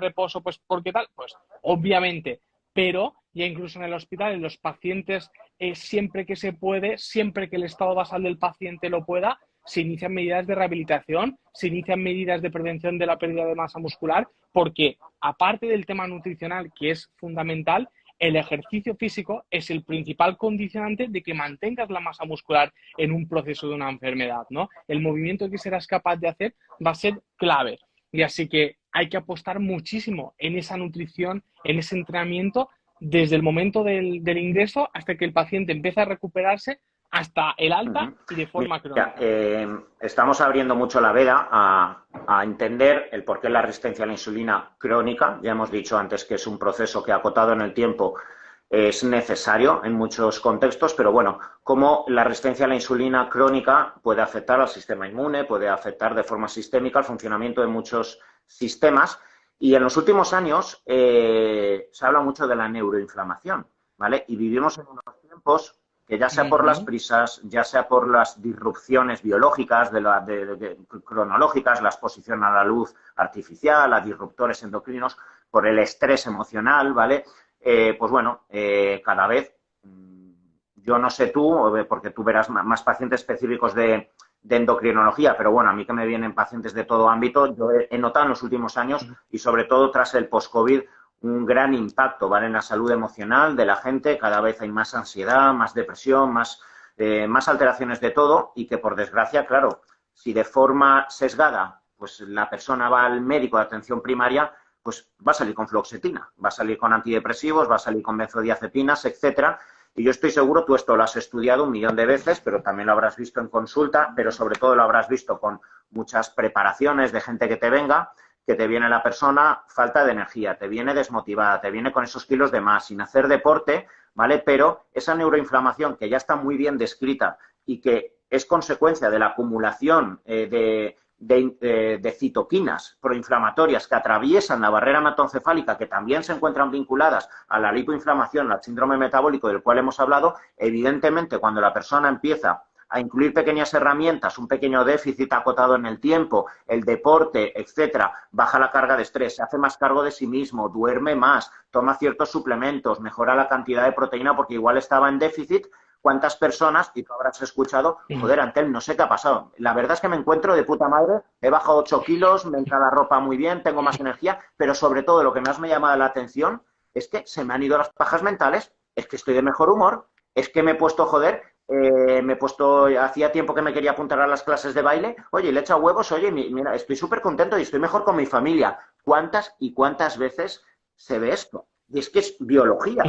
reposo, pues, ¿por qué tal? Pues, obviamente, pero ya incluso en el hospital, en los pacientes, siempre que se puede, siempre que el estado basal del paciente lo pueda, se inician medidas de rehabilitación, se inician medidas de prevención de la pérdida de masa muscular, porque aparte del tema nutricional, que es fundamental, el ejercicio físico es el principal condicionante de que mantengas la masa muscular en un proceso de una enfermedad, ¿no? El movimiento que serás capaz de hacer va a ser clave. Y así que hay que apostar muchísimo en esa nutrición, en ese entrenamiento, desde el momento del ingreso hasta que el paciente empieza a recuperarse hasta el alta Ujú. y de forma Mira, crónica. estamos abriendo mucho la veda a entender el porqué la resistencia a la insulina crónica. Ya hemos dicho antes que es un proceso que acotado en el tiempo es necesario en muchos contextos, pero bueno, cómo la resistencia a la insulina crónica puede afectar al sistema inmune, puede afectar de forma sistémica el funcionamiento de muchos sistemas. Y en los últimos años se habla mucho de la neuroinflamación, ¿vale? Y vivimos en unos tiempos que ya sea por las Ujú. prisas, ya sea por las disrupciones biológicas, cronológicas, la exposición a la luz artificial, a disruptores endocrinos, por el estrés emocional, ¿vale? Pues bueno, cada vez, yo no sé tú, porque tú verás más pacientes específicos de endocrinología, pero bueno, a mí que me vienen pacientes de todo ámbito, yo he notado en los últimos años y sobre todo tras el post-COVID un gran impacto, ¿vale? En la salud emocional de la gente, cada vez hay más ansiedad, más depresión, más alteraciones de todo y que por desgracia, claro, si de forma sesgada pues la persona va al médico de atención primaria, pues va a salir con fluoxetina, va a salir con antidepresivos, va a salir con benzodiazepinas, etcétera. Y yo estoy seguro, tú esto lo has estudiado 1.000.000 de veces, pero también lo habrás visto en consulta, pero sobre todo lo habrás visto con muchas preparaciones de gente que te venga, que te viene la persona falta de energía, te viene desmotivada, te viene con esos kilos de más, sin hacer deporte, ¿vale? Pero esa neuroinflamación que ya está muy bien descrita y que es consecuencia de la acumulación de citoquinas proinflamatorias que atraviesan la barrera hematoencefálica, que también se encuentran vinculadas a la lipoinflamación, al síndrome metabólico del cual hemos hablado, evidentemente cuando la persona empieza a incluir pequeñas herramientas, un pequeño déficit acotado en el tiempo, el deporte, etcétera, baja la carga de estrés, se hace más cargo de sí mismo, duerme más, toma ciertos suplementos, mejora la cantidad de proteína porque igual estaba en déficit. ¿Cuántas personas, y tú habrás escuchado, joder, Antel, no sé qué ha pasado? La verdad es que me encuentro de puta madre, he bajado 8 kilos, me entra la ropa muy bien, tengo más energía, pero sobre todo lo que más me llama la atención es que se me han ido las pajas mentales, es que estoy de mejor humor, es que me he puesto, joder, me he puesto, hacía tiempo que me quería apuntar a las clases de baile, oye, le he echado huevos, oye, mira, estoy súper contento y estoy mejor con mi familia. ¿Cuántas y cuántas veces se ve esto? Y es que es biología.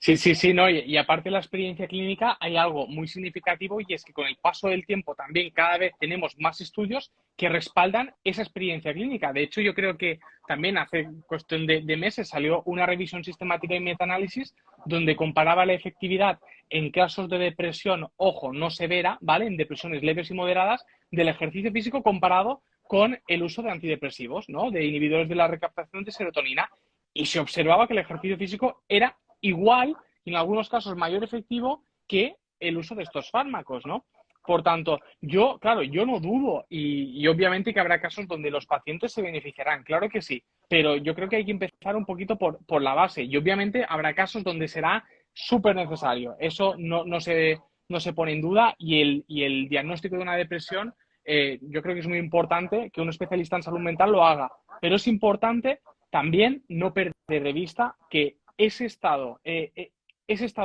Sí, sí, sí, no, y aparte de la experiencia clínica hay algo muy significativo y es que con el paso del tiempo también cada vez tenemos más estudios que respaldan esa experiencia clínica. De hecho, yo creo que también hace cuestión de meses salió una revisión sistemática y metaanálisis donde comparaba la efectividad en casos de depresión, ojo, no severa, ¿vale? En depresiones leves y moderadas del ejercicio físico comparado con el uso de antidepresivos, ¿no? De inhibidores de la recaptación de serotonina. Y se observaba que el ejercicio físico era igual y en algunos casos mayor efectivo que el uso de estos fármacos, ¿no? Por tanto, yo, claro, yo no dudo y obviamente que habrá casos donde los pacientes se beneficiarán, claro que sí, pero yo creo que hay que empezar un poquito por la base y obviamente habrá casos donde será súper necesario. Eso no se pone en duda y el diagnóstico de una depresión yo creo que es muy importante que un especialista en salud mental lo haga, pero es importante también no perder de vista que ese estado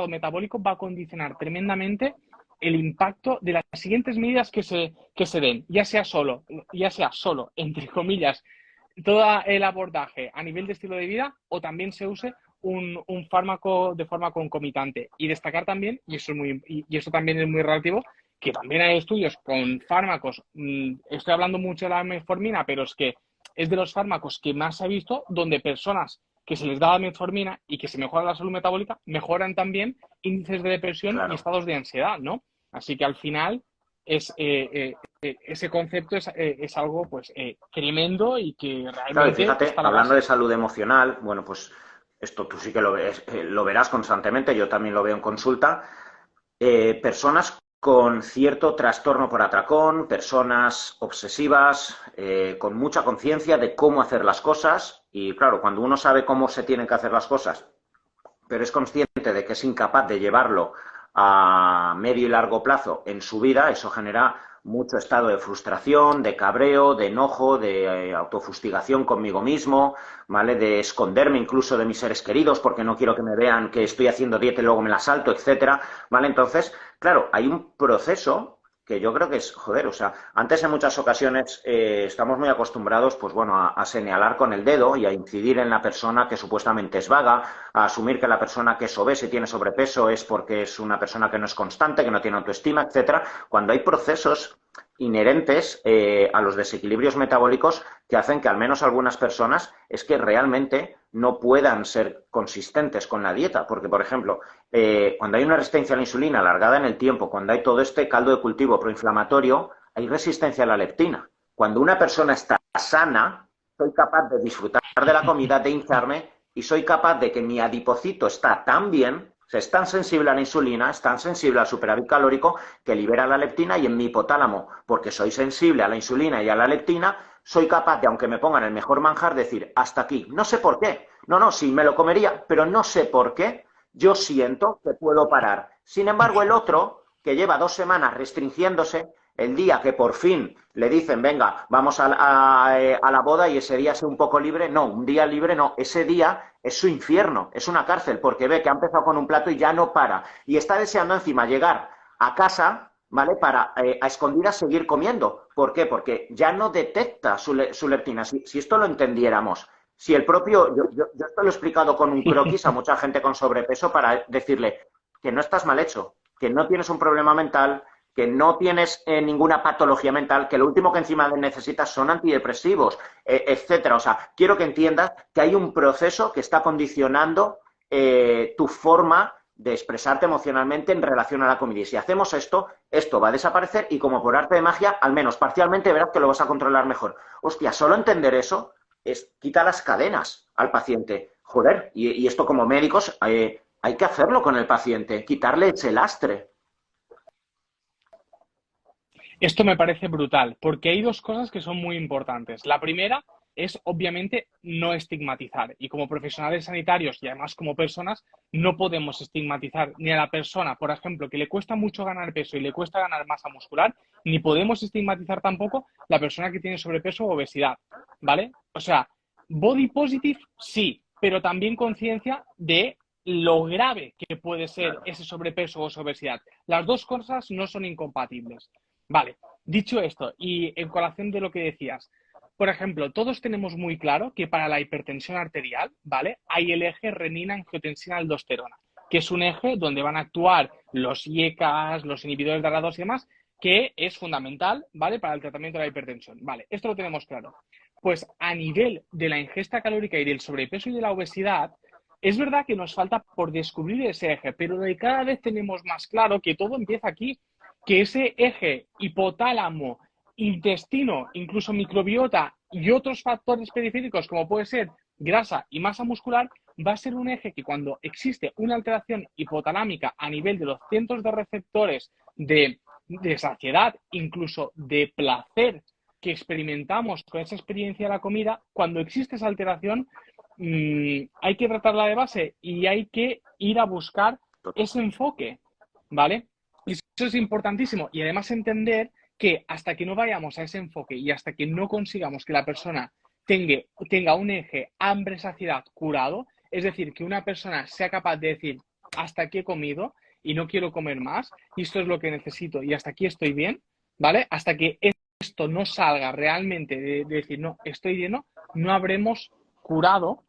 metabólico va a condicionar tremendamente el impacto de las siguientes medidas que se den, ya sea solo, entre comillas, todo el abordaje a nivel de estilo de vida o también se use un fármaco de forma concomitante. Y destacar también, y eso también es muy relativo, que también hay estudios con fármacos, estoy hablando mucho de la metformina, pero es que es de los fármacos que más se ha visto donde personas que se les da la metformina y que se mejora la salud metabólica, mejoran también índices de depresión y Claro. estados de ansiedad, ¿no? Así que al final es, ese concepto es algo pues tremendo y que Claro, y realmente fíjate, está a la hablando de base. salud emocional, bueno, pues esto tú sí que lo ves, lo verás constantemente, yo también lo veo en consulta. Personas con cierto trastorno por atracón, personas obsesivas, con mucha conciencia de cómo hacer las cosas. Y claro, cuando uno sabe cómo se tienen que hacer las cosas, pero es consciente de que es incapaz de llevarlo a medio y largo plazo en su vida, eso genera mucho estado de frustración, de cabreo, de enojo, de autofustigación conmigo mismo, ¿vale? De esconderme incluso de mis seres queridos porque no quiero que me vean que estoy haciendo dieta y luego me la salto, etcétera, ¿vale? Entonces, claro, hay un proceso que yo creo que es, joder, o sea, antes en muchas ocasiones estamos muy acostumbrados, pues bueno, a señalar con el dedo y a incidir en la persona que supuestamente es vaga, a asumir que la persona que es obesa y tiene sobrepeso es porque es una persona que no es constante, que no tiene autoestima, etcétera, cuando hay procesos inherentes a los desequilibrios metabólicos que hacen que al menos algunas personas es que realmente no puedan ser consistentes con la dieta. Porque, por ejemplo, cuando hay una resistencia a la insulina alargada en el tiempo, cuando hay todo este caldo de cultivo proinflamatorio, hay resistencia a la leptina. Cuando una persona está sana, soy capaz de disfrutar de la comida, de hincharme y soy capaz de que mi adipocito está tan bien, o sea, es tan sensible a la insulina, es tan sensible al superávit calórico que libera la leptina y en mi hipotálamo, porque soy sensible a la insulina y a la leptina, soy capaz de, aunque me pongan el mejor manjar, decir hasta aquí. No sé por qué. No, sí, me lo comería, pero no sé por qué. Yo siento que puedo parar. Sin embargo, el otro, que lleva 2 semanas restringiéndose, el día que por fin le dicen, venga, vamos a la boda y ese día sea un poco libre, no, un día libre no, ese día es su infierno, es una cárcel, porque ve que ha empezado con un plato y ya no para. Y está deseando encima llegar a casa, ¿vale? Para a escondidas seguir comiendo. ¿Por qué? Porque ya no detecta su leptina. Si esto lo entendiéramos, si el propio, yo esto lo he explicado con un croquis a mucha gente con sobrepeso para decirle que no estás mal hecho, que no tienes un problema mental, que no tienes ninguna patología mental, que lo último que encima necesitas son antidepresivos, etcétera. O sea, quiero que entiendas que hay un proceso que está condicionando tu forma de expresarte emocionalmente en relación a la comida. Y si hacemos esto, esto va a desaparecer y como por arte de magia, al menos parcialmente verás que lo vas a controlar mejor. Hostia, solo entender eso quita las cadenas al paciente. Joder, y esto como médicos hay que hacerlo con el paciente, quitarle ese lastre. Esto me parece brutal, porque hay dos cosas que son muy importantes. La primera es, obviamente, no estigmatizar. Y como profesionales sanitarios y además como personas, no podemos estigmatizar ni a la persona, por ejemplo, que le cuesta mucho ganar peso y le cuesta ganar masa muscular, ni podemos estigmatizar tampoco la persona que tiene sobrepeso o obesidad, ¿vale? O sea, body positive sí, pero también conciencia de lo grave que puede ser ese sobrepeso o esa obesidad. Las dos cosas no son incompatibles. Vale, dicho esto, y en colación de lo que decías, por ejemplo, todos tenemos muy claro que para la hipertensión arterial, ¿vale? Hay el eje renina-angiotensina-aldosterona, que es un eje donde van a actuar los IECAs, los inhibidores de la 2 y demás, que es fundamental, ¿vale? Para el tratamiento de la hipertensión. Vale, esto lo tenemos claro. Pues a nivel de la ingesta calórica y del sobrepeso y de la obesidad, es verdad que nos falta por descubrir ese eje, pero de cada vez tenemos más claro que todo empieza aquí, que ese eje hipotálamo, intestino, incluso microbiota y otros factores periféricos como puede ser grasa y masa muscular, va a ser un eje que cuando existe una alteración hipotalámica a nivel de los cientos de receptores de saciedad, incluso de placer que experimentamos con esa experiencia de la comida, cuando existe esa alteración, hay que tratarla de base y hay que ir a buscar ese enfoque, ¿vale? Y eso es importantísimo. Y además entender que hasta que no vayamos a ese enfoque y hasta que no consigamos que la persona tenga un eje hambre-saciedad curado, es decir, que una persona sea capaz de decir hasta aquí he comido y no quiero comer más y esto es lo que necesito y hasta aquí estoy bien, ¿vale? Hasta que esto no salga realmente de decir no, estoy lleno, no habremos curado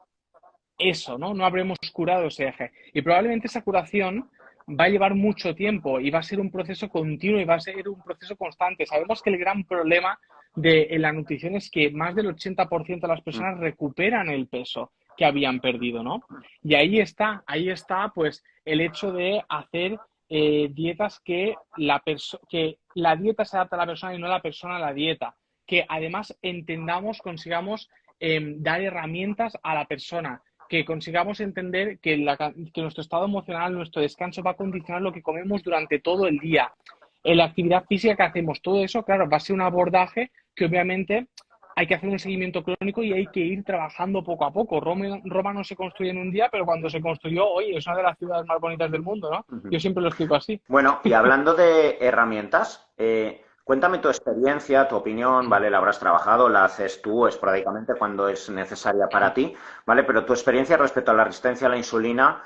eso, ¿no? No habremos curado ese eje. Y probablemente esa curación va a llevar mucho tiempo y va a ser un proceso continuo y va a ser un proceso constante. Sabemos que el gran problema de la nutrición es que más del 80% de las personas recuperan el peso que habían perdido, ¿no? Y ahí está, pues, el hecho de hacer dietas que la dieta se adapta a la persona y no la persona a la dieta. Que además entendamos, consigamos dar herramientas a la persona, que consigamos entender que nuestro estado emocional, nuestro descanso va a condicionar lo que comemos durante todo el día. En la actividad física que hacemos, todo eso, claro, va a ser un abordaje que obviamente hay que hacer un seguimiento crónico y hay que ir trabajando poco a poco. Roma no se construye en un día, pero cuando se construyó, oye, es una de las ciudades más bonitas del mundo, ¿no? Yo siempre lo explico así. Bueno, y hablando de herramientas, cuéntame tu experiencia, tu opinión, ¿vale? La habrás trabajado, la haces tú esporádicamente cuando es necesaria para ti, ¿vale? Pero tu experiencia respecto a la resistencia a la insulina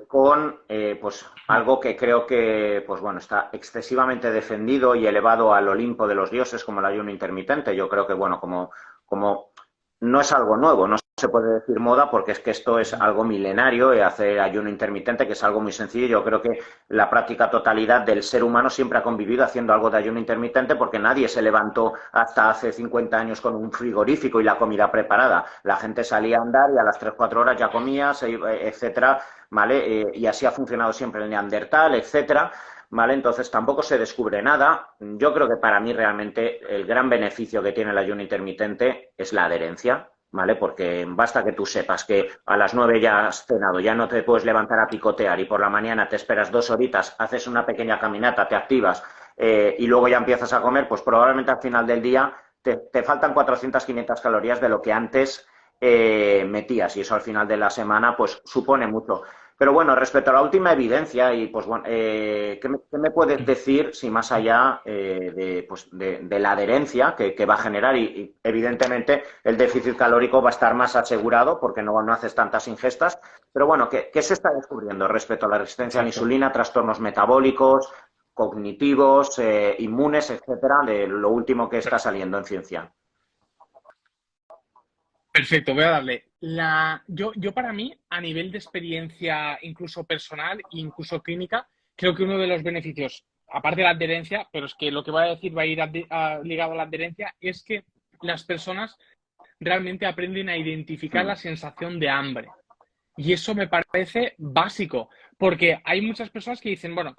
con pues algo que creo que pues bueno, está excesivamente defendido y elevado al Olimpo de los dioses como el ayuno intermitente. Yo creo que, bueno, como no es algo nuevo, no se puede decir moda porque es que esto es algo milenario, hacer ayuno intermitente, que es algo muy sencillo. Yo creo que la práctica totalidad del ser humano siempre ha convivido haciendo algo de ayuno intermitente porque nadie se levantó hasta hace 50 años con un frigorífico y la comida preparada. La gente salía a andar y a las 3 4 horas ya comía, etcétera, ¿vale? Y así ha funcionado siempre el neandertal, etcétera. ¿Vale? Entonces tampoco se descubre nada. Yo creo que para mí realmente el gran beneficio que tiene el ayuno intermitente es la adherencia, ¿vale? Porque basta que tú sepas que a las 9 ya has cenado, ya no te puedes levantar a picotear y por la mañana te esperas 2 horitas, haces una pequeña caminata, te activas y luego ya empiezas a comer, pues probablemente al final del día te faltan 400, 500 calorías de lo que antes metías y eso al final de la semana pues supone mucho. Pero bueno, respecto a la última evidencia, y pues bueno, qué me puedes decir si más allá de la adherencia que va a generar? Y evidentemente el déficit calórico va a estar más asegurado porque no haces tantas ingestas. Pero bueno, ¿qué se está descubriendo respecto a la resistencia a la Exacto. insulina, trastornos metabólicos, cognitivos, inmunes, etcétera, de lo último que está saliendo en ciencia? Perfecto, voy a darle. Yo para mí, a nivel de experiencia incluso personal e incluso clínica, creo que uno de los beneficios, aparte de la adherencia, pero es que lo que voy a decir va a ir ligado a la adherencia, es que las personas realmente aprenden a identificar Mm, la sensación de hambre. Y eso me parece básico, porque hay muchas personas que dicen, bueno,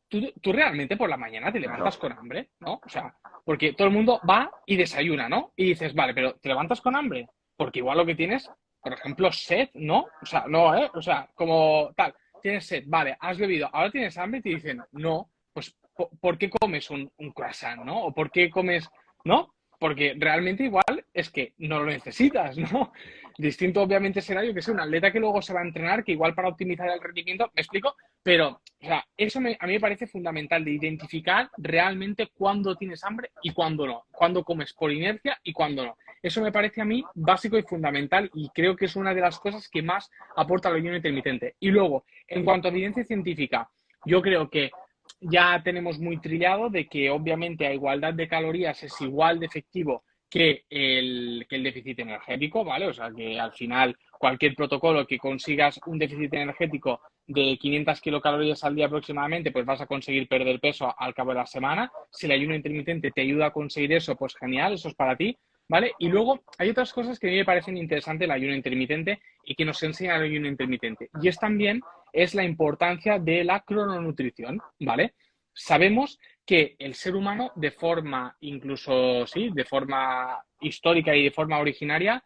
tú realmente por la mañana te levantas claro. con hambre, ¿no? O sea, porque todo el mundo va y desayuna, ¿no? Y dices, vale, pero ¿te levantas con hambre? Porque igual lo que tienes, por ejemplo, sed, ¿no? O sea, no, ¿eh? O sea, como tal, tienes sed, vale, has bebido, ahora tienes hambre y te dicen, no, pues ¿por qué comes un croissant, ¿no? O ¿por qué comes, ¿no? Porque realmente igual es que no lo necesitas, ¿no? Distinto, obviamente, será yo que sé, un atleta que luego se va a entrenar, que igual para optimizar el rendimiento, ¿me explico? Pero, o sea, a mí me parece fundamental de identificar realmente cuándo tienes hambre y cuándo no, cuándo comes por inercia y cuándo no. Eso me parece a mí básico y fundamental y creo que es una de las cosas que más aporta el ayuno intermitente. Y luego, en cuanto a evidencia científica, yo creo que ya tenemos muy trillado de que obviamente a igualdad de calorías es igual de efectivo que el déficit energético, ¿vale? O sea, que al final cualquier protocolo que consigas un déficit energético de 500 kilocalorías al día aproximadamente, pues vas a conseguir perder peso al cabo de la semana. Si el ayuno intermitente te ayuda a conseguir eso, pues genial, eso es para ti, ¿vale? Y luego hay otras cosas que a mí me parecen interesantes el ayuno intermitente y que nos enseña el ayuno intermitente. Y es también es la importancia de la crononutrición, ¿vale? Sabemos que el ser humano, de forma incluso, sí, de forma histórica y de forma originaria,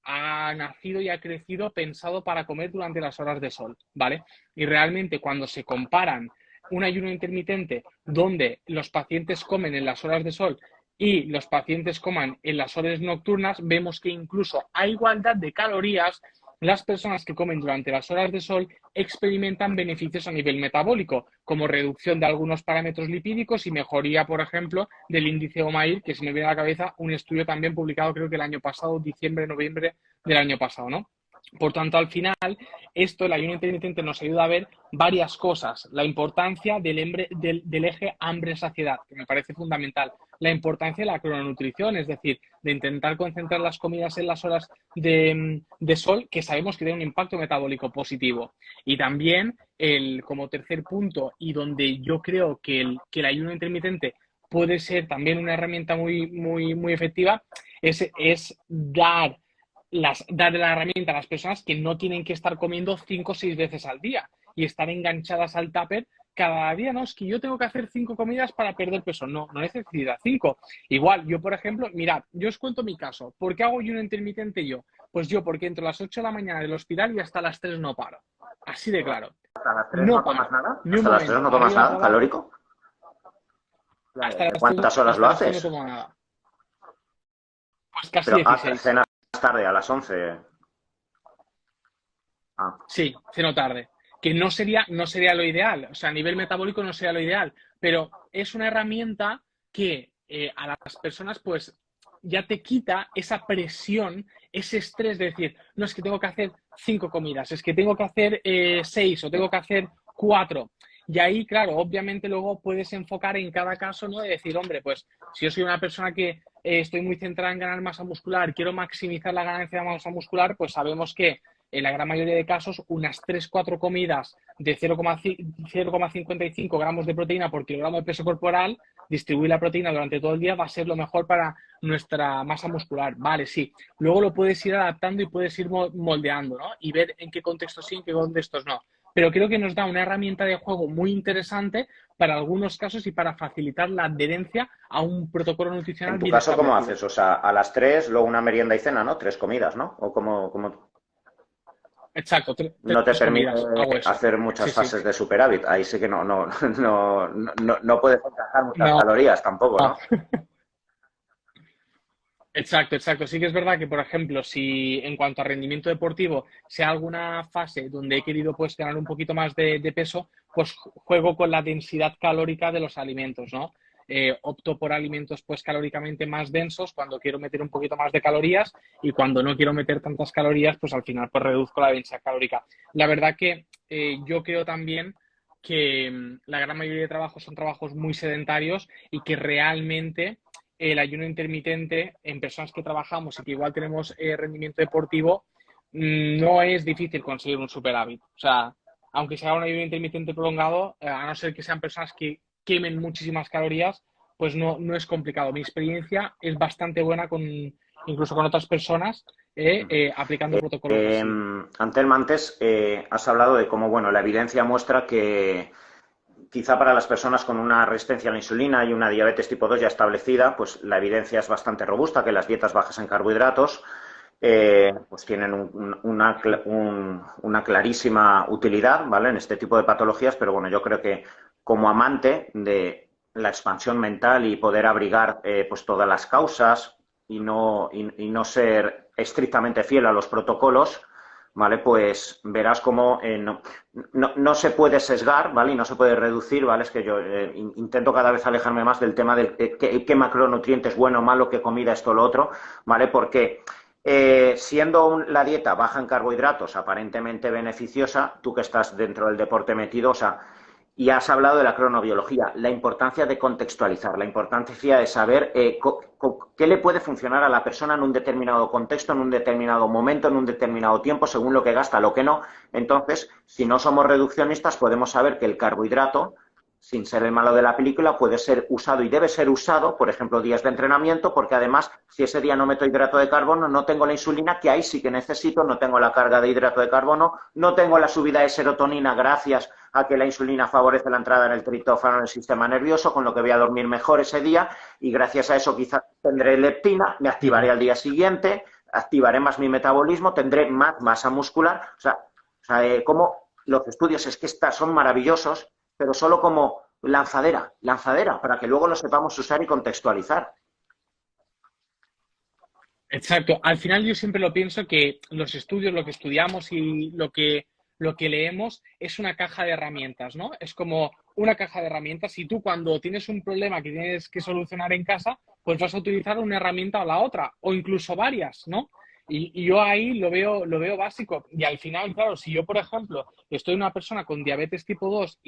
ha nacido y ha crecido pensado para comer durante las horas de sol, ¿vale? Y realmente cuando se comparan un ayuno intermitente donde los pacientes comen en las horas de sol y los pacientes coman en las horas nocturnas, vemos que incluso a igualdad de calorías, las personas que comen durante las horas de sol experimentan beneficios a nivel metabólico, como reducción de algunos parámetros lipídicos y mejoría, por ejemplo, del índice OMAIR, que se me viene a la cabeza un estudio también publicado creo que el año pasado, diciembre, noviembre del año pasado, ¿no? Por tanto, al final, esto, el ayuno intermitente, nos ayuda a ver varias cosas. La importancia del eje hambre-saciedad, que me parece fundamental. La importancia de la crononutrición, es decir, de intentar concentrar las comidas en las horas de sol, que sabemos que tiene un impacto metabólico positivo. Y también, como tercer punto, y donde yo creo que el ayuno intermitente puede ser también una herramienta muy efectiva, es dar la herramienta a las personas que no tienen que estar comiendo 5 o 6 veces al día y estar enganchadas al tupper cada día. No, es que yo tengo que hacer 5 comidas para perder peso. No, no necesitas 5. Igual, yo, por ejemplo, mirad, yo os cuento mi caso. ¿Por qué hago ayuno intermitente yo? Pues yo, porque entro a las 8 de la mañana del hospital y hasta las 3 no paro. Así de claro. ¿Hasta las 3 No no tomas paro. nada? Ni un ¿Hasta las 3 momento. no Para tomas arriba, nada para abajo. calórico? Hasta las 3, ¿Cuántas horas lo hasta las 3 no haces? tomo nada. Pues casi Pero 16. cenas tarde, a las 11. Ah, Sí, ceno tarde. Que no sería lo ideal. O sea, a nivel metabólico no sería lo ideal. Pero es una herramienta que a las personas, pues, ya te quita esa presión, ese estrés de decir, no es que tengo que hacer 5 comidas, es que tengo que hacer 6 o tengo que hacer 4. Y ahí, claro, obviamente luego puedes enfocar en cada caso, ¿no? De decir, hombre, pues si yo soy una persona que estoy muy centrada en ganar masa muscular, quiero maximizar la ganancia de masa muscular, pues sabemos que en la gran mayoría de casos unas 3 4 comidas de 0,55 gramos de proteína por kilogramo de peso corporal, distribuir la proteína durante todo el día va a ser lo mejor para nuestra masa muscular. Vale, sí. Luego lo puedes ir adaptando y puedes ir moldeando, ¿no? Y ver en qué contextos sí, en qué contextos no. Pero creo que nos da una herramienta de juego muy interesante para algunos casos y para facilitar la adherencia a un protocolo En nutricional tu bien caso, ¿cómo establecido. haces? O sea, a las 3, luego una merienda y cena, ¿no? 3 comidas, ¿no? ¿O Exacto, no te tres permite comidas, hago eso. hacer Sí, muchas sí. fases de superávit? Ahí sí que no puedes encajar muchas No, calorías tampoco, no. ¿no? Exacto, exacto. Sí que es verdad que, por ejemplo, si en cuanto a rendimiento deportivo, sea alguna fase donde he querido pues ganar un poquito más de peso, pues juego con la densidad calórica de los alimentos, ¿no? Opto por alimentos pues calóricamente más densos cuando quiero meter un poquito más de calorías y cuando no quiero meter tantas calorías, pues al final pues reduzco la densidad calórica. La verdad que yo creo también que la gran mayoría de trabajos son trabajos muy sedentarios y que realmente el ayuno intermitente en personas que trabajamos y que igual tenemos rendimiento deportivo, no es difícil conseguir un superávit. O sea, aunque sea un ayuno intermitente prolongado, a no ser que sean personas que quemen muchísimas calorías, pues no es complicado. Mi experiencia es bastante buena incluso con otras personas aplicando protocolos así. Antelmo, antes has hablado de cómo, bueno, la evidencia muestra que quizá para las personas con una resistencia a la insulina y una diabetes tipo 2 ya establecida, pues la evidencia es bastante robusta, que las dietas bajas en carbohidratos pues tienen una clarísima utilidad, ¿vale? En este tipo de patologías, pero bueno, yo creo que como amante de la expansión mental y poder abrigar pues todas las causas y no ser estrictamente fiel a los protocolos, ¿vale? Pues verás cómo no se puede sesgar, ¿vale? Y no se puede reducir, ¿vale? Es que yo intento cada vez alejarme más del tema de qué macronutriente es bueno o malo, qué comida esto o lo otro, ¿vale? Porque siendo la dieta baja en carbohidratos, aparentemente beneficiosa, tú que estás dentro del deporte metido, o sea, y has hablado de la cronobiología, la importancia de contextualizar, la importancia de saber qué le puede funcionar a la persona en un determinado contexto, en un determinado momento, en un determinado tiempo, según lo que gasta, lo que no. Entonces, si no somos reduccionistas, podemos saber que el carbohidrato, sin ser el malo de la película, puede ser usado y debe ser usado, por ejemplo, días de entrenamiento, porque además, si ese día no meto hidrato de carbono, no tengo la insulina, que ahí sí que necesito, no tengo la carga de hidrato de carbono, no tengo la subida de serotonina gracias a que la insulina favorece la entrada en el triptófano en el sistema nervioso, con lo que voy a dormir mejor ese día y gracias a eso quizás tendré leptina, me Uh activaré -huh. al día siguiente, activaré más mi metabolismo, tendré más masa muscular. Como los estudios es que son maravillosos, pero solo como lanzadera, para que luego lo sepamos usar y contextualizar. Exacto. Al final yo siempre lo pienso que los estudios, lo que estudiamos y lo que leemos es una caja de herramientas, ¿no? Es como una caja de herramientas y tú cuando tienes un problema que tienes que solucionar en casa, pues vas a utilizar una herramienta o la otra, o incluso varias, ¿no? Y yo ahí lo veo básico. Y al final, claro, si yo, por ejemplo, estoy una persona con diabetes tipo 2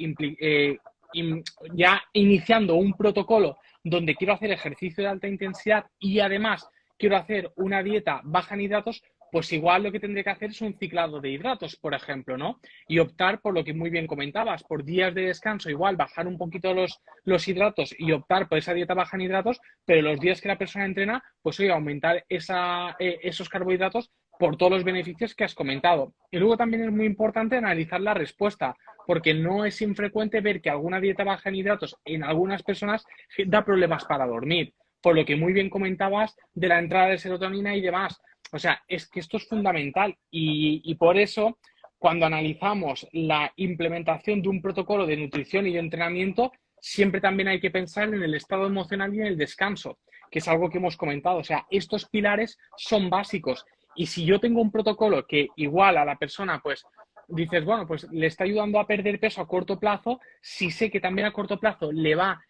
ya iniciando un protocolo donde quiero hacer ejercicio de alta intensidad y además quiero hacer una dieta baja en hidratos, pues igual lo que tendré que hacer es un ciclado de hidratos, por ejemplo, ¿no? Y optar por lo que muy bien comentabas, por días de descanso, igual bajar un poquito los hidratos y optar por esa dieta baja en hidratos, pero los días que la persona entrena, pues oye, aumentar esos carbohidratos por todos los beneficios que has comentado. Y luego también es muy importante analizar la respuesta, porque no es infrecuente ver que alguna dieta baja en hidratos en algunas personas da problemas para dormir, por lo que muy bien comentabas de la entrada de serotonina y demás. O sea, es que esto es fundamental y por eso cuando analizamos la implementación de un protocolo de nutrición y de entrenamiento, siempre también hay que pensar en el estado emocional y en el descanso, que es algo que hemos comentado. O sea, estos pilares son básicos. Y si yo tengo un protocolo que igual a la persona, pues dices, bueno, pues le está ayudando a perder peso a corto plazo, si sé que también a corto plazo le va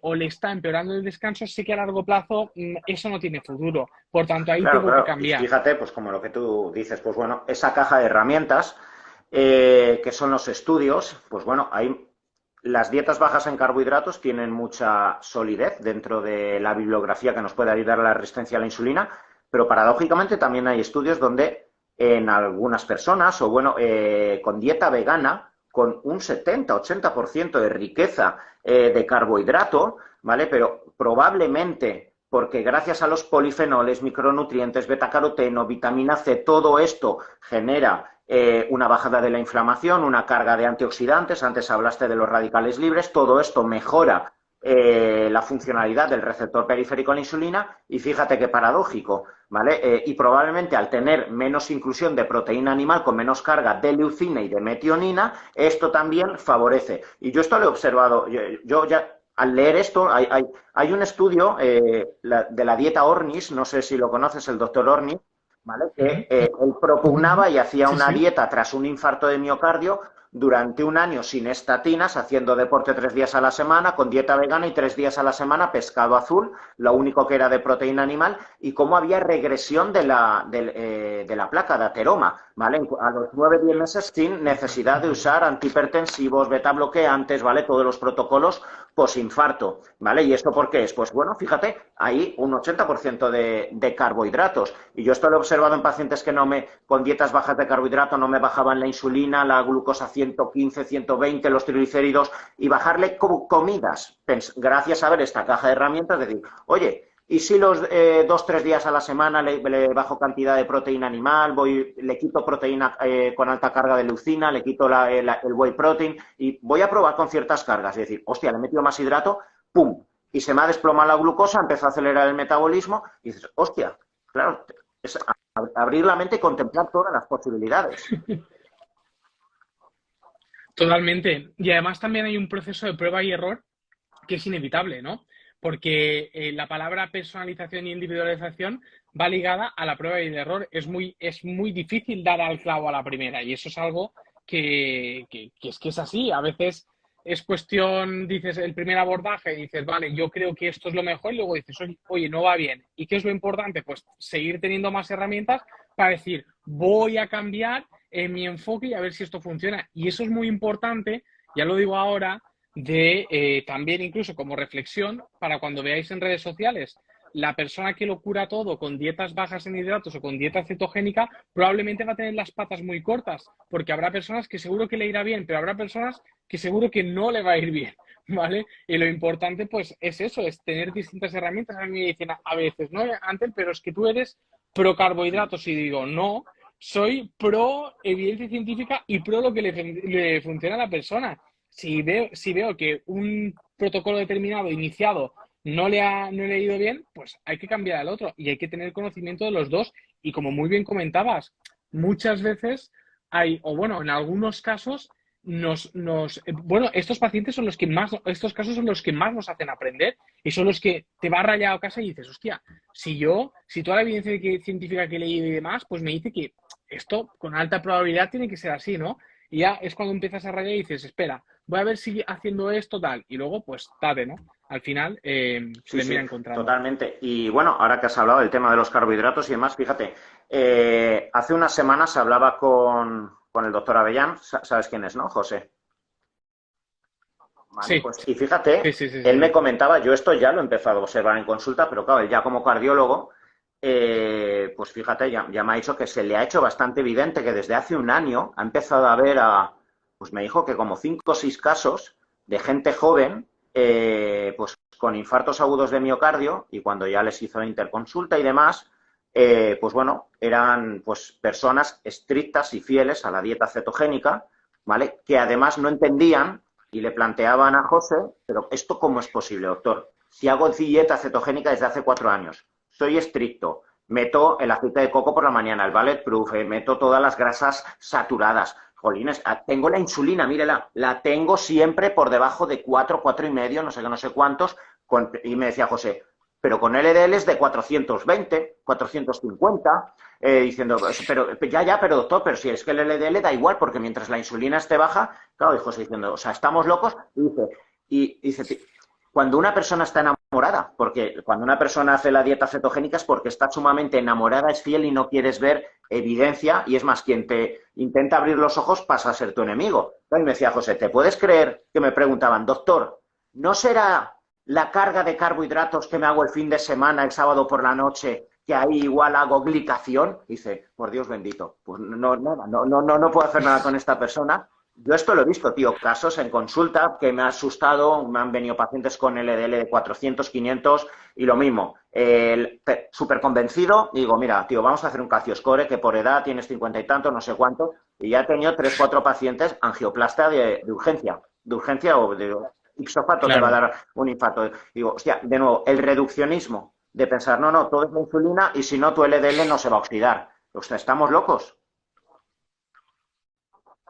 o le está empeorando el descanso, sé que a largo plazo eso no tiene futuro. Por tanto, ahí Claro, tengo que claro. Y cambiar. fíjate, pues como lo que tú dices, pues bueno, esa caja de herramientas que son los estudios, pues bueno, hay las dietas bajas en carbohidratos tienen mucha solidez dentro de la bibliografía que nos puede ayudar a la resistencia a la insulina, pero paradójicamente también hay estudios donde en algunas personas, o bueno, con dieta vegana, con un 70-80% de riqueza de carbohidrato, ¿vale? Pero probablemente porque gracias a los polifenoles, micronutrientes, betacaroteno, vitamina C, todo esto genera una bajada de la inflamación, una carga de antioxidantes, antes hablaste de los radicales libres, todo esto mejora la funcionalidad del receptor periférico a la insulina y fíjate qué paradójico, ¿vale? Y probablemente al tener menos inclusión de proteína animal con menos carga de leucina y de metionina, esto también favorece. Y yo esto lo he observado, yo ya al leer esto, hay un estudio de la dieta Ornish, no sé si lo conoces, el doctor Ornish, ¿vale? Que él propugnaba y hacía Sí, una sí. dieta tras un infarto de miocardio durante un año sin estatinas, haciendo deporte 3 días a la semana, con dieta vegana y 3 días a la semana pescado azul, lo único que era de proteína animal, y cómo había regresión de la placa de ateroma, ¿vale? A los 9-10 meses sin necesidad de usar antihipertensivos, beta bloqueantes, ¿vale? Todos los protocolos posinfarto, ¿vale? ¿Y esto por qué es? Pues bueno, fíjate, hay un 80% de carbohidratos. Y yo esto lo he observado en pacientes que con dietas bajas de carbohidrato no me bajaban la insulina, la glucosa 115, 120, los triglicéridos, y bajarle comidas, gracias a ver esta caja de herramientas, decir, oye, y si los 2-3 días a la semana le bajo cantidad de proteína animal, le quito proteína con alta carga de leucina, le quito el whey protein y voy a probar con ciertas cargas. Es decir, hostia, le he metido más hidrato, ¡pum! Y se me ha desplomado la glucosa, empezó a acelerar el metabolismo y dices, hostia, claro, es abrir la mente y contemplar todas las posibilidades. Totalmente. Y además también hay un proceso de prueba y error que es inevitable, ¿no? Porque la palabra personalización y individualización va ligada a la prueba y el error. Es muy difícil dar al clavo a la primera y eso es algo que es así. A veces es cuestión, dices, el primer abordaje, dices, vale, yo creo que esto es lo mejor y luego dices, oye, no va bien. ¿Y qué es lo importante? Pues seguir teniendo más herramientas para decir, voy a cambiar mi enfoque y a ver si esto funciona. Y eso es muy importante, ya lo digo ahora, de también incluso como reflexión para cuando veáis en redes sociales la persona que lo cura todo con dietas bajas en hidratos o con dieta cetogénica probablemente va a tener las patas muy cortas porque habrá personas que seguro que le irá bien, pero habrá personas que seguro que no le va a ir bien, ¿vale? Y lo importante pues es eso, es tener distintas herramientas. A mí me dicen a veces, no, Antel, pero es que tú eres pro carbohidratos y digo, no, soy pro evidencia científica y pro lo que le funciona a la persona. Si veo que un protocolo determinado iniciado no le ha ido bien, pues hay que cambiar al otro y hay que tener conocimiento de los dos. Y como muy bien comentabas, muchas veces hay, o bueno, en algunos casos, bueno, estos pacientes son los que más, estos casos son los que más nos hacen aprender y son los que te va rayado a casa y dices, hostia, si toda la evidencia científica que he leído y demás, pues me dice que esto con alta probabilidad tiene que ser así, ¿no? Y ya es cuando empiezas a rayar y dices, espera, voy a ver si haciendo esto tal. Y luego, pues, tate, ¿no? Al final se Sí, termina sí, encontrando. totalmente. Y bueno, ahora que has hablado del tema de los carbohidratos y demás, fíjate, hace unas semanas hablaba con el doctor Avellán, ¿sabes quién es, no, José? Vale, Sí, pues y fíjate, sí, sí, sí, él sí, me sí. comentaba, yo esto ya lo he empezado a observar en consulta, pero claro, él ya como cardiólogo, pues fíjate, ya me ha dicho que se le ha hecho bastante evidente que desde hace un año ha empezado a ver pues me dijo que como 5 o 6 casos de gente joven, pues con infartos agudos de miocardio, y cuando ya les hizo la interconsulta y demás, pues bueno, eran pues personas estrictas y fieles a la dieta cetogénica, ¿vale? Que además no entendían y le planteaban a José, pero ¿esto cómo es posible, doctor? Si hago dieta cetogénica desde hace 4 años, soy estricto, meto el aceite de coco por la mañana, el bulletproof, meto todas las grasas saturadas. Jolines, tengo la insulina, mírela, la tengo siempre por debajo de 4, 4,5, no sé qué, no sé cuántos, y me decía José, pero con LDLs de 420, 450, diciendo, pero ya, pero doctor, pero si es que el LDL da igual, porque mientras la insulina esté baja, claro, y José diciendo, o sea, estamos locos, y dice, cuando una persona está enamorada enamorada, porque cuando una persona hace la dieta cetogénica es porque está sumamente enamorada, es fiel y no quieres ver evidencia, y es más, quien te intenta abrir los ojos pasa a ser tu enemigo. Entonces me decía José, ¿te puedes creer que me preguntaban, doctor, ¿no será la carga de carbohidratos que me hago el fin de semana, el sábado por la noche, que ahí igual hago glicación? Dice, por Dios bendito, pues no puedo hacer nada con esta persona. Yo esto lo he visto, tío, casos en consulta que me ha asustado, me han venido pacientes con LDL de 400, 500 y lo mismo, súper convencido, y digo, mira, tío, vamos a hacer un calcioscore que por edad tienes 50 y tanto, no sé cuánto, y ya he tenido 3, 4 pacientes angioplastia de urgencia o de ipsofato te va a Claro. dar un infarto. Digo, hostia, de nuevo, el reduccionismo de pensar, no, todo es la insulina y si no tu LDL no se va a oxidar. O sea, ¿estamos locos?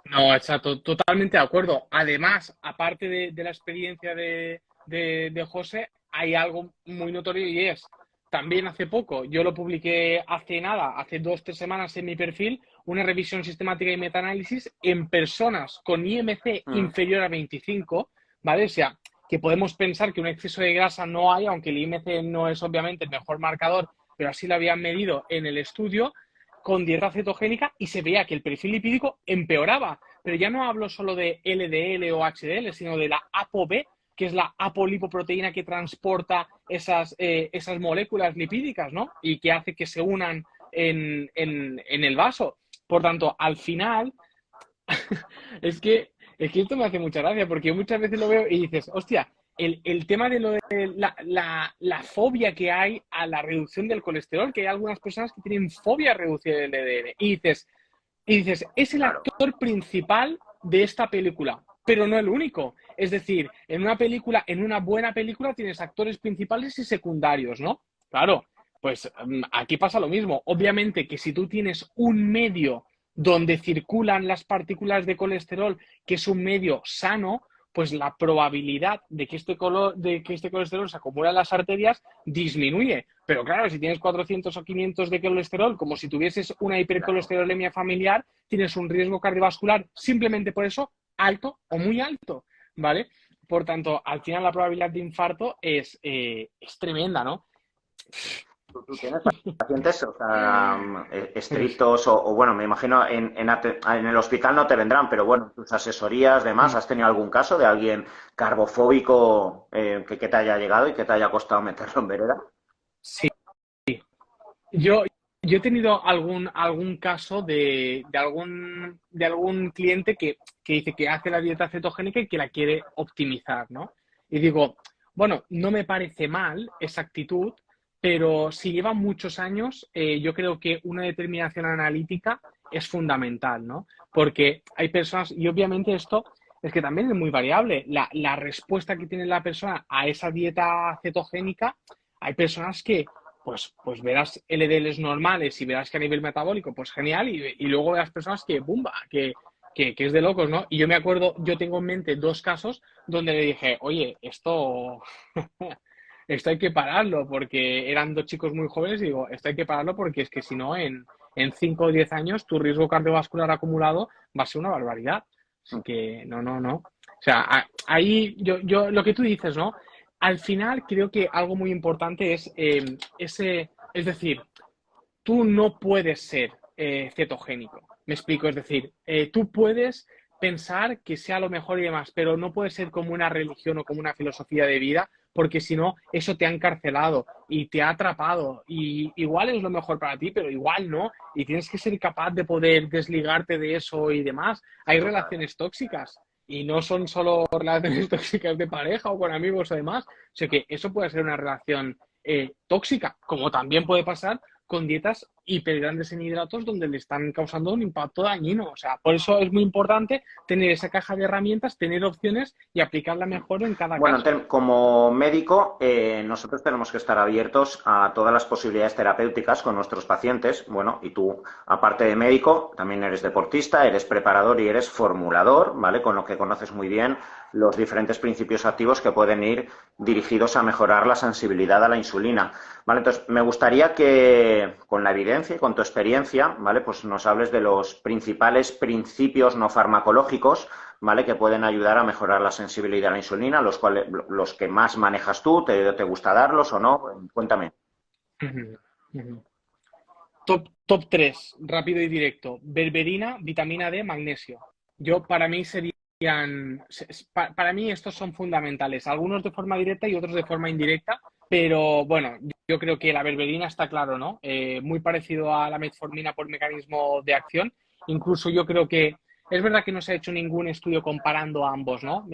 No, exacto, totalmente de acuerdo. Además, aparte de la experiencia de José, hay algo muy notorio y es, también hace poco, yo lo publiqué hace nada, hace 2, 3 semanas en mi perfil, una revisión sistemática y metaanálisis en personas con IMC Mm, inferior a 25, ¿vale? O sea, que podemos pensar que un exceso de grasa no hay, aunque el IMC no es obviamente el mejor marcador, pero así lo habían medido en el estudio con dieta cetogénica y se veía que el perfil lipídico empeoraba. Pero ya no hablo solo de LDL o HDL, sino de la ApoB, que es la apolipoproteína que transporta esas moléculas lipídicas, ¿no? Y que hace que se unan en el vaso. Por tanto, al final, es que, es que esto me hace mucha gracia, porque yo muchas veces lo veo y dices, hostia, el tema de lo de la fobia que hay a la reducción del colesterol, que hay algunas personas que tienen fobia a reducir el LDL. Y dices, es el claro. actor principal de esta película, pero no el único. Es decir, en una película, en una buena película, tienes actores principales y secundarios, ¿no? Claro, pues aquí pasa lo mismo. Obviamente que si tú tienes un medio donde circulan las partículas de colesterol, que es un medio sano, pues la probabilidad de que este colesterol se acumule en las arterias disminuye. Pero claro, si tienes 400 o 500 de colesterol, como si tuvieses una Claro. hipercolesterolemia familiar, tienes un riesgo cardiovascular simplemente por eso alto o muy alto, ¿vale? Por tanto, al final la probabilidad de infarto es tremenda, ¿no? ¿Tú tienes pacientes, o sea, estrictos o, bueno, me imagino en el hospital no te vendrán, pero bueno, tus asesorías, demás, ¿has tenido algún caso de alguien carbofóbico que te haya llegado y que te haya costado meterlo en vereda? Sí, Yo, yo he tenido algún caso de algún cliente que dice que hace la dieta cetogénica y que la quiere optimizar, ¿no? Y digo, bueno, no me parece mal esa actitud, pero si lleva muchos años, yo creo que una determinación analítica es fundamental, ¿no? Porque hay personas, y obviamente esto es que también es muy variable, la respuesta que tiene la persona a esa dieta cetogénica, hay personas que pues verás LDLs normales y verás que a nivel metabólico, pues genial, y luego verás personas que, ¡bumba!, que es de locos, ¿no? Y yo me acuerdo, yo tengo en mente 2 casos donde le dije, oye, esto hay que pararlo, porque eran 2 chicos muy jóvenes y digo, esto hay que pararlo porque es que si no, en 5 o 10 años tu riesgo cardiovascular acumulado va a ser una barbaridad. Así que no, no, no. O sea, ahí lo que tú dices, ¿no? Al final creo que algo muy importante es es decir, tú no puedes ser cetogénico. Me explico, es decir, tú puedes pensar que sea lo mejor y demás, pero no puede ser como una religión o como una filosofía de vida, porque si no, eso te ha encarcelado y te ha atrapado. Y igual es lo mejor para ti, pero igual no. Y tienes que ser capaz de poder desligarte de eso y demás. Hay Total. relaciones tóxicas y no son solo relaciones tóxicas de pareja o con amigos o demás. O sea que eso puede ser una relación tóxica, como también puede pasar con dietas hiper grandes en hidratos donde le están causando un impacto dañino. O sea, por eso es muy importante tener esa caja de herramientas, tener opciones y aplicarla mejor en cada Bueno, caso. como médico, nosotros tenemos que estar abiertos a todas las posibilidades terapéuticas con nuestros pacientes. Bueno, y tú, aparte de médico, también eres deportista, eres preparador y eres formulador, ¿vale? Con lo que conoces muy bien los diferentes principios activos que pueden ir dirigidos a mejorar la sensibilidad a la insulina, ¿vale? Entonces, me gustaría que, con la evidencia y con tu experiencia, ¿vale? Pues nos hables de los principales principios no farmacológicos ¿vale? Que pueden ayudar a mejorar la sensibilidad a la insulina, los que más manejas tú, ¿te gusta darlos o no? Cuéntame. Ujú, ujú. Top 3 rápido y directo. Berberina, vitamina D, magnesio. Para mí para mí estos son fundamentales. Algunos de forma directa y otros de forma indirecta. Pero bueno, yo creo que la berberina está claro, ¿no? Muy parecido a la metformina por mecanismo de acción. Incluso yo creo que es verdad que no se ha hecho ningún estudio comparando a ambos, ¿no?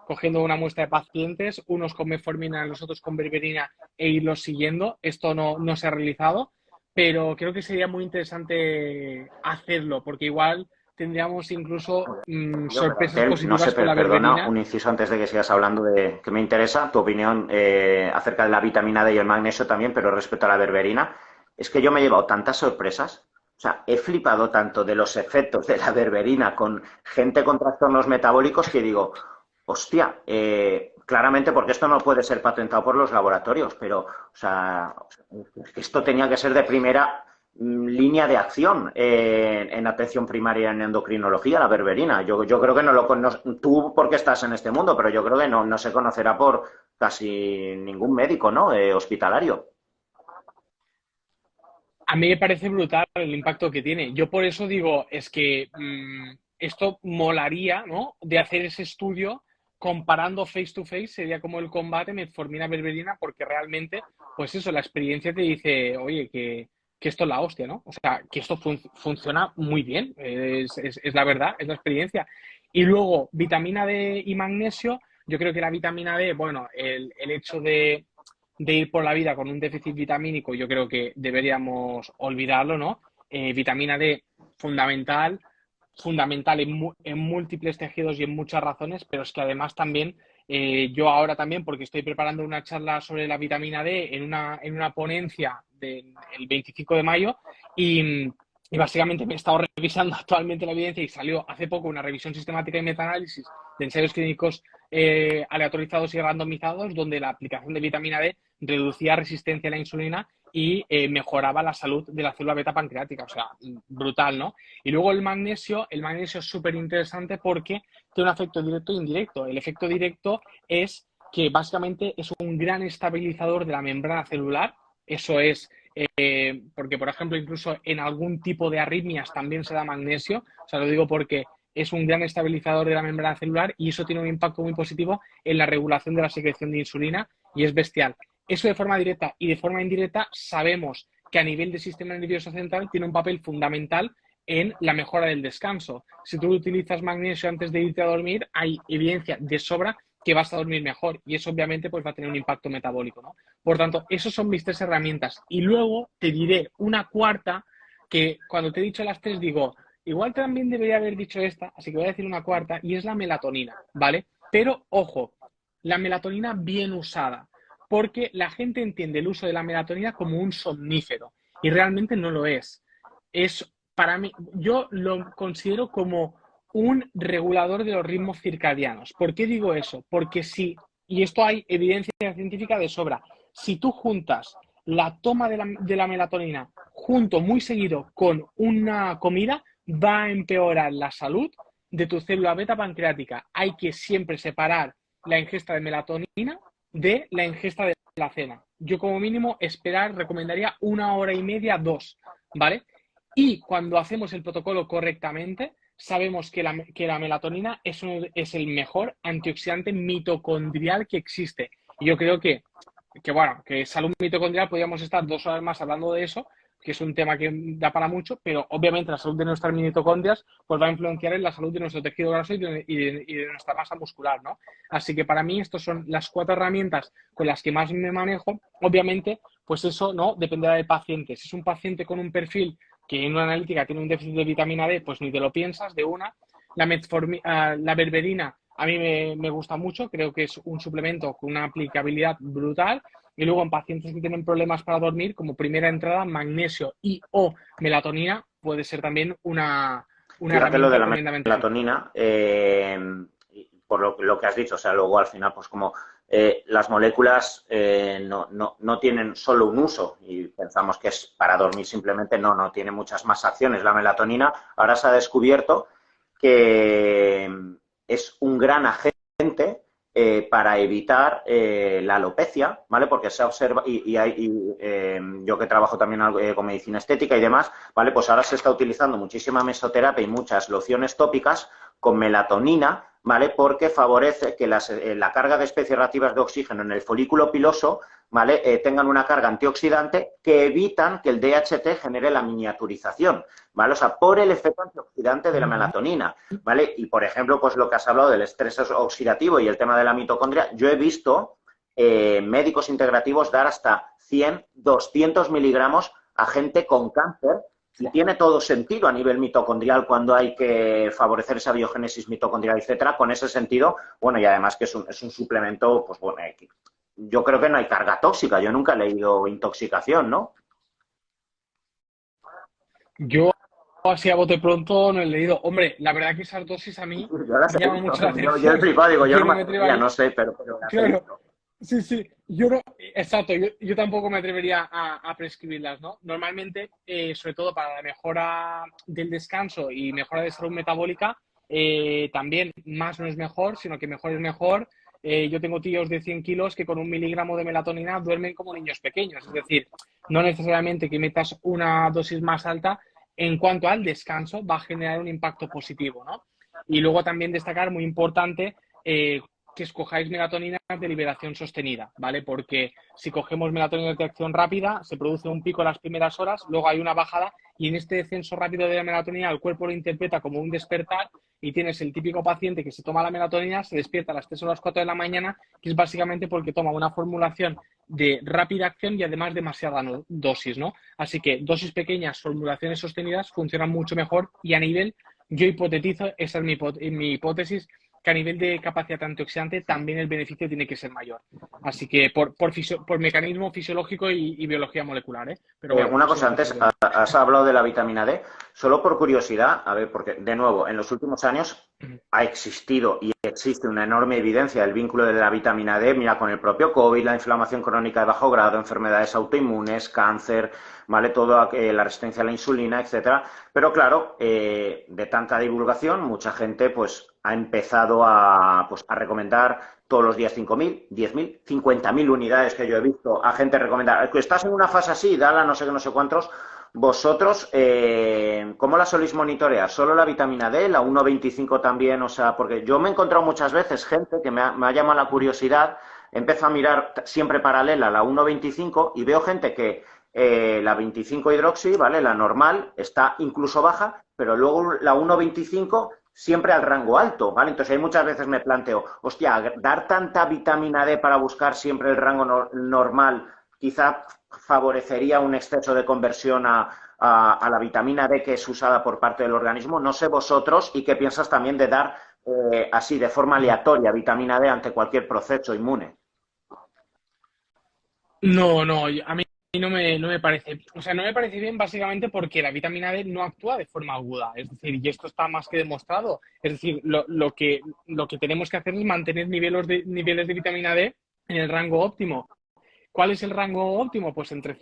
Cogiendo una muestra de pacientes, unos con metformina, los otros con berberina e irlos siguiendo. Esto no se ha realizado, pero creo que sería muy interesante hacerlo, porque igual tendríamos incluso Pero sorpresas Antel, no sé, positivas con la perdona, berberina. un inciso antes de que sigas hablando de que me interesa tu opinión acerca de la vitamina D y el magnesio también, pero respecto a la berberina, es que yo me he llevado tantas sorpresas, o sea, he flipado tanto de los efectos de la berberina con gente con trastornos metabólicos que digo, hostia, claramente porque esto no puede ser patentado por los laboratorios, pero, o sea, esto tenía que ser de primera línea de acción en atención primaria en endocrinología, la berberina. Yo creo que no lo conoces tú porque estás en este mundo, pero yo creo que no se conocerá por casi ningún médico, ¿no? Hospitalario. A mí me parece brutal el impacto que tiene. Yo por eso digo, es que esto molaría, ¿no? De hacer ese estudio comparando face to face, sería como el combate metformina-berberina, porque realmente, pues eso, la experiencia te dice, oye, que esto es la hostia, ¿no? O sea, que esto funciona muy bien, es la verdad, es la experiencia. Y luego, vitamina D y magnesio, yo creo que la vitamina D, bueno, el hecho de ir por la vida con un déficit vitamínico, yo creo que deberíamos olvidarlo, ¿no? Vitamina D, fundamental, fundamental en múltiples tejidos y en muchas razones, pero es que además también, yo ahora también, porque estoy preparando una charla sobre la vitamina D en una ponencia del 25 de mayo, y básicamente me he estado revisando actualmente la evidencia y salió hace poco una revisión sistemática y metaanálisis de ensayos clínicos aleatorizados y randomizados, donde la aplicación de vitamina D reducía resistencia a la insulina y mejoraba la salud de la célula beta pancreática. O sea, brutal, ¿no? Y luego el magnesio es súper interesante porque tiene un efecto directo e indirecto. El efecto directo es que básicamente es un gran estabilizador de la membrana celular. Eso es porque, por ejemplo, incluso en algún tipo de arritmias también se da magnesio. O sea, lo digo porque es un gran estabilizador de la membrana celular y eso tiene un impacto muy positivo en la regulación de la secreción de insulina y es bestial. Eso de forma directa y de forma indirecta sabemos que a nivel del sistema nervioso central tiene un papel fundamental en la mejora del descanso. Si tú utilizas magnesio antes de irte a dormir, hay evidencia de sobra que vas a dormir mejor y eso obviamente pues va a tener un impacto metabólico, ¿no? Por tanto, esas son mis tres herramientas. Y luego te diré una cuarta que cuando te he dicho las tres digo, igual también debería haber dicho esta, así que voy a decir una cuarta y es la melatonina, ¿vale? Pero ojo, la melatonina bien usada, porque la gente entiende el uso de la melatonina como un somnífero y realmente no lo es. Es para mí, yo lo considero como un regulador de los ritmos circadianos. ¿Por qué digo eso? Porque si, y esto hay evidencia científica de sobra, si tú juntas la toma de la melatonina junto muy seguido con una comida, va a empeorar la salud de tu célula beta pancreática. Hay que siempre separar la ingesta de melatonina de la ingesta de la cena. Yo como mínimo recomendaría 1 hora y media, 2, ¿vale? Y cuando hacemos el protocolo correctamente, sabemos que la melatonina es el mejor antioxidante mitocondrial que existe. Y yo creo bueno, que salud mitocondrial podríamos estar 2 horas más hablando de eso, que es un tema que da para mucho, pero obviamente la salud de nuestras mitocondrias pues va a influenciar en la salud de nuestro tejido graso y de nuestra masa muscular, ¿no? Así que para mí estas son las 4 herramientas con las que más me manejo. Obviamente, pues eso no dependerá del paciente. Si es un paciente con un perfil que en una analítica tiene un déficit de vitamina D, pues ni te lo piensas de una. La berberina a mí me gusta mucho, creo que es un suplemento con una aplicabilidad brutal. Y luego en pacientes que tienen problemas para dormir, como primera entrada, magnesio y o melatonina puede ser también una Fíjate lo de herramienta la tremendamente eficaz. melatonina, por lo que has dicho, o sea, luego al final, pues como las moléculas no tienen solo un uso y pensamos que es para dormir simplemente, no tiene muchas más acciones. La melatonina ahora se ha descubierto que es un gran agente para evitar la alopecia, ¿vale? Porque se observa, yo que trabajo también con medicina estética y demás, ¿vale? Pues ahora se está utilizando muchísima mesoterapia y muchas lociones tópicas con melatonina, ¿vale? Porque favorece que la carga de especies reactivas de oxígeno en el folículo piloso, ¿vale? Tengan una carga antioxidante que evitan que el DHT genere la miniaturización, ¿vale? O sea, por el efecto antioxidante de la melatonina, ¿vale? Y, por ejemplo, pues lo que has hablado del estrés oxidativo y el tema de la mitocondria, yo he visto médicos integrativos dar hasta 100, 200 miligramos a gente con cáncer y tiene todo sentido a nivel mitocondrial cuando hay que favorecer esa biogénesis mitocondrial, etcétera, con ese sentido, bueno, y además que es un suplemento, pues bueno, yo creo que no hay carga tóxica, yo nunca he leído intoxicación, ¿no? Yo, así a bote pronto, no he leído. Hombre, la verdad que esas dosis a mí Yo las me he llaman visto, mucho la yo he atención. flipado, digo, yo Yo no no me me atrevería, atrevería. no sé, pero las he Claro, visto. sí, sí, yo no, exacto, yo tampoco me atrevería a prescribirlas, ¿no? Normalmente, sobre todo para la mejora del descanso y mejora de salud metabólica, también más no es mejor, sino que mejor es mejor. Yo tengo tíos de 100 kilos que con 1 miligramo de melatonina duermen como niños pequeños, es decir, no necesariamente que metas una dosis más alta en cuanto al descanso va a generar un impacto positivo, ¿no? Y luego también destacar, muy importante, que escojáis melatoninas de liberación sostenida, ¿vale? Porque si cogemos melatoninas de acción rápida, se produce un pico en las primeras horas, luego hay una bajada y en este descenso rápido de la melatonina el cuerpo lo interpreta como un despertar y tienes el típico paciente que se toma la melatonina, se despierta a las 3 o las 4 de la mañana, que es básicamente porque toma una formulación de rápida acción y además demasiada dosis, ¿no? Así que dosis pequeñas, formulaciones sostenidas funcionan mucho mejor y a nivel, yo hipotetizo, esa es mi hipótesis, que a nivel de capacidad antioxidante también el beneficio tiene que ser mayor. Así que por mecanismo fisiológico y biología molecular, ¿eh? Pero bueno, Una eso cosa, es otro antes tema. has hablado de la vitamina D, solo por curiosidad, a ver, porque de nuevo, en los últimos años ha existido y existe una enorme evidencia del vínculo de la vitamina D, mira, con el propio COVID, la inflamación crónica de bajo grado, enfermedades autoinmunes, cáncer, ¿vale? Todo la resistencia a la insulina, etcétera. Pero claro, de tanta divulgación, mucha gente pues ha empezado pues, a recomendar todos los días 5.000, 10.000, 50.000 unidades que yo he visto a gente recomendar. Estás en una fase así, dala no sé qué, no sé cuántos. Vosotros, ¿cómo la soléis monitorear? ¿Solo la vitamina D, la 1,25 también? O sea, porque yo me he encontrado muchas veces gente que me ha llamado la curiosidad, empiezo a mirar siempre paralela la 1,25 y veo gente que la 25 hidroxi, ¿vale? La normal, está incluso baja, pero luego la 1,25 siempre al rango alto, ¿vale? Entonces ahí muchas veces me planteo, hostia, dar tanta vitamina D para buscar siempre el rango normal quizá favorecería un exceso de conversión a la vitamina D que es usada por parte del organismo. No sé vosotros y qué piensas también de dar así de forma aleatoria vitamina D ante cualquier proceso inmune. No, no, a mí no me parece, o sea, no me parece bien básicamente porque la vitamina D no actúa de forma aguda, es decir, y esto está más que demostrado, es decir, lo que tenemos que hacer es mantener niveles de vitamina D en el rango óptimo. ¿Cuál es el rango óptimo? Pues entre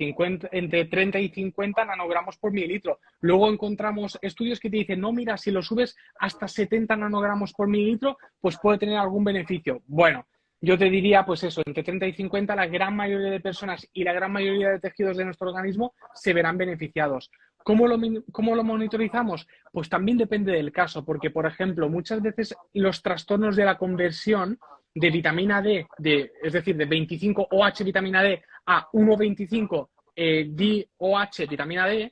30 y 50 nanogramos por mililitro. Luego encontramos estudios que te dicen, no, mira, si lo subes hasta 70 nanogramos por mililitro, pues puede tener algún beneficio. Bueno, yo te diría, pues eso, entre 30 y 50 la gran mayoría de personas y la gran mayoría de tejidos de nuestro organismo se verán beneficiados. ¿Cómo lo monitorizamos? Pues también depende del caso, porque, por ejemplo, muchas veces los trastornos de la conversión de vitamina D, es decir, de 25 OH vitamina D a 1,25 DOH vitamina D,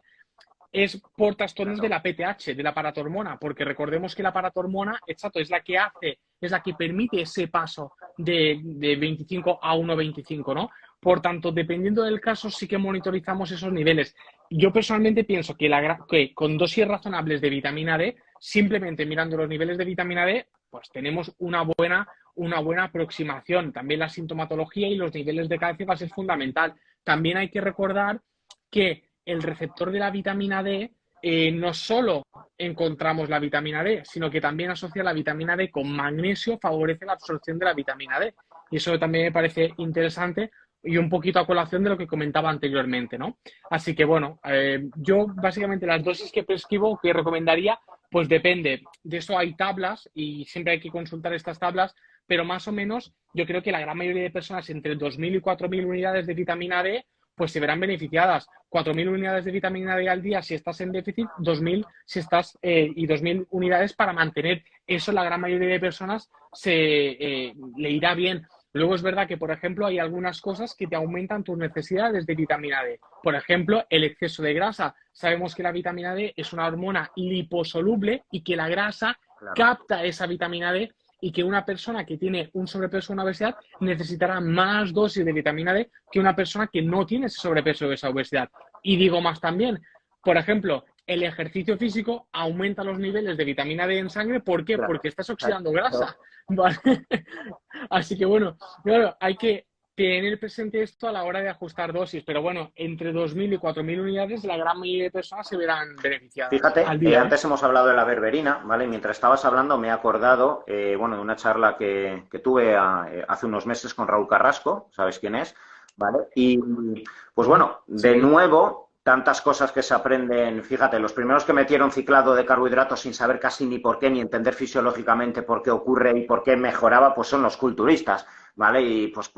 es por trastornos de Claro. la PTH, de la paratormona, porque recordemos que la paratormona, exacto, es la que permite ese paso de 25 a 1,25, ¿no? Por tanto, dependiendo del caso, sí que monitorizamos esos niveles. Yo personalmente pienso que con dosis razonables de vitamina D, simplemente mirando los niveles de vitamina D, pues tenemos una buena aproximación. También la sintomatología y los niveles de calcio va a ser fundamental. También hay que recordar que el receptor de la vitamina D no solo encontramos la vitamina D, sino que también asocia la vitamina D con magnesio, favorece la absorción de la vitamina D. Y eso también me parece interesante y un poquito a colación de lo que comentaba anteriormente, ¿no? Así que bueno, yo básicamente las dosis que prescribo, que recomendaría, pues depende. De eso hay tablas y siempre hay que consultar estas tablas, pero más o menos yo creo que la gran mayoría de personas entre 2.000 y 4.000 unidades de vitamina D pues se verán beneficiadas. 4.000 unidades de vitamina D al día si estás en déficit, 2.000 si estás y 2.000 unidades para mantener. Eso la gran mayoría de personas le irá bien. Luego es verdad que, por ejemplo, hay algunas cosas que te aumentan tus necesidades de vitamina D. Por ejemplo, el exceso de grasa. Sabemos que la vitamina D es una hormona liposoluble y que la grasa Claro. capta esa vitamina D y que una persona que tiene un sobrepeso o una obesidad necesitará más dosis de vitamina D que una persona que no tiene ese sobrepeso o esa obesidad. Y digo más también, por ejemplo, el ejercicio físico aumenta los niveles de vitamina D en sangre. ¿Por qué? Claro. Porque estás oxidando grasa. ¿Vale? Así que bueno, claro, hay que tener presente esto a la hora de ajustar dosis, pero bueno, entre 2.000 y 4.000 unidades la gran mayoría de personas se verán beneficiadas Fíjate, al día, ¿eh? antes hemos hablado de la berberina, ¿vale? Mientras estabas hablando me he acordado, bueno, de una charla que tuve hace unos meses con Raúl Carrasco, ¿sabes quién es? ¿Vale? Y, pues Ujú. bueno, de Sí, nuevo, tantas cosas que se aprenden, fíjate, los primeros que metieron ciclado de carbohidratos sin saber casi ni por qué, ni entender fisiológicamente por qué ocurre y por qué mejoraba, pues son los culturistas, ¿vale? Y pues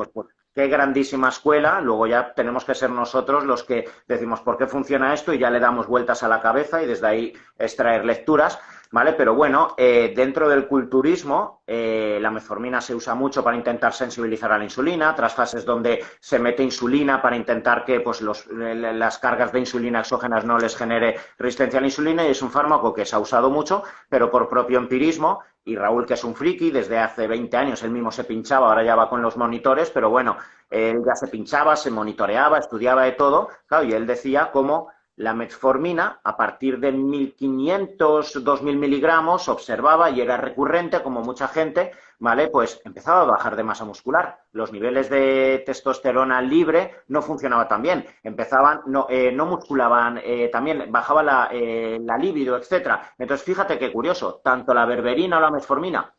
qué grandísima escuela. Luego ya tenemos que ser nosotros los que decimos por qué funciona esto y ya le damos vueltas a la cabeza y desde ahí extraer lecturas, ¿vale? Pero bueno, dentro del culturismo, la metformina se usa mucho para intentar sensibilizar a la insulina, tras fases donde se mete insulina para intentar que pues, las cargas de insulina exógenas no les genere resistencia a la insulina, y es un fármaco que se ha usado mucho, pero por propio empirismo. Y Raúl, que es un friki, desde hace 20 años él mismo se pinchaba, ahora ya va con los monitores, pero bueno, él ya se pinchaba, se monitoreaba, estudiaba de todo, claro, y él decía cómo la metformina, a partir de 1.500, 2.000 miligramos, observaba y era recurrente, como mucha gente, ¿vale? Pues empezaba a bajar de masa muscular. Los niveles de testosterona libre no funcionaban tan bien. Empezaban, no musculaban, también bajaba la libido, etcétera. Entonces, fíjate qué curioso, tanto la berberina o la metformina.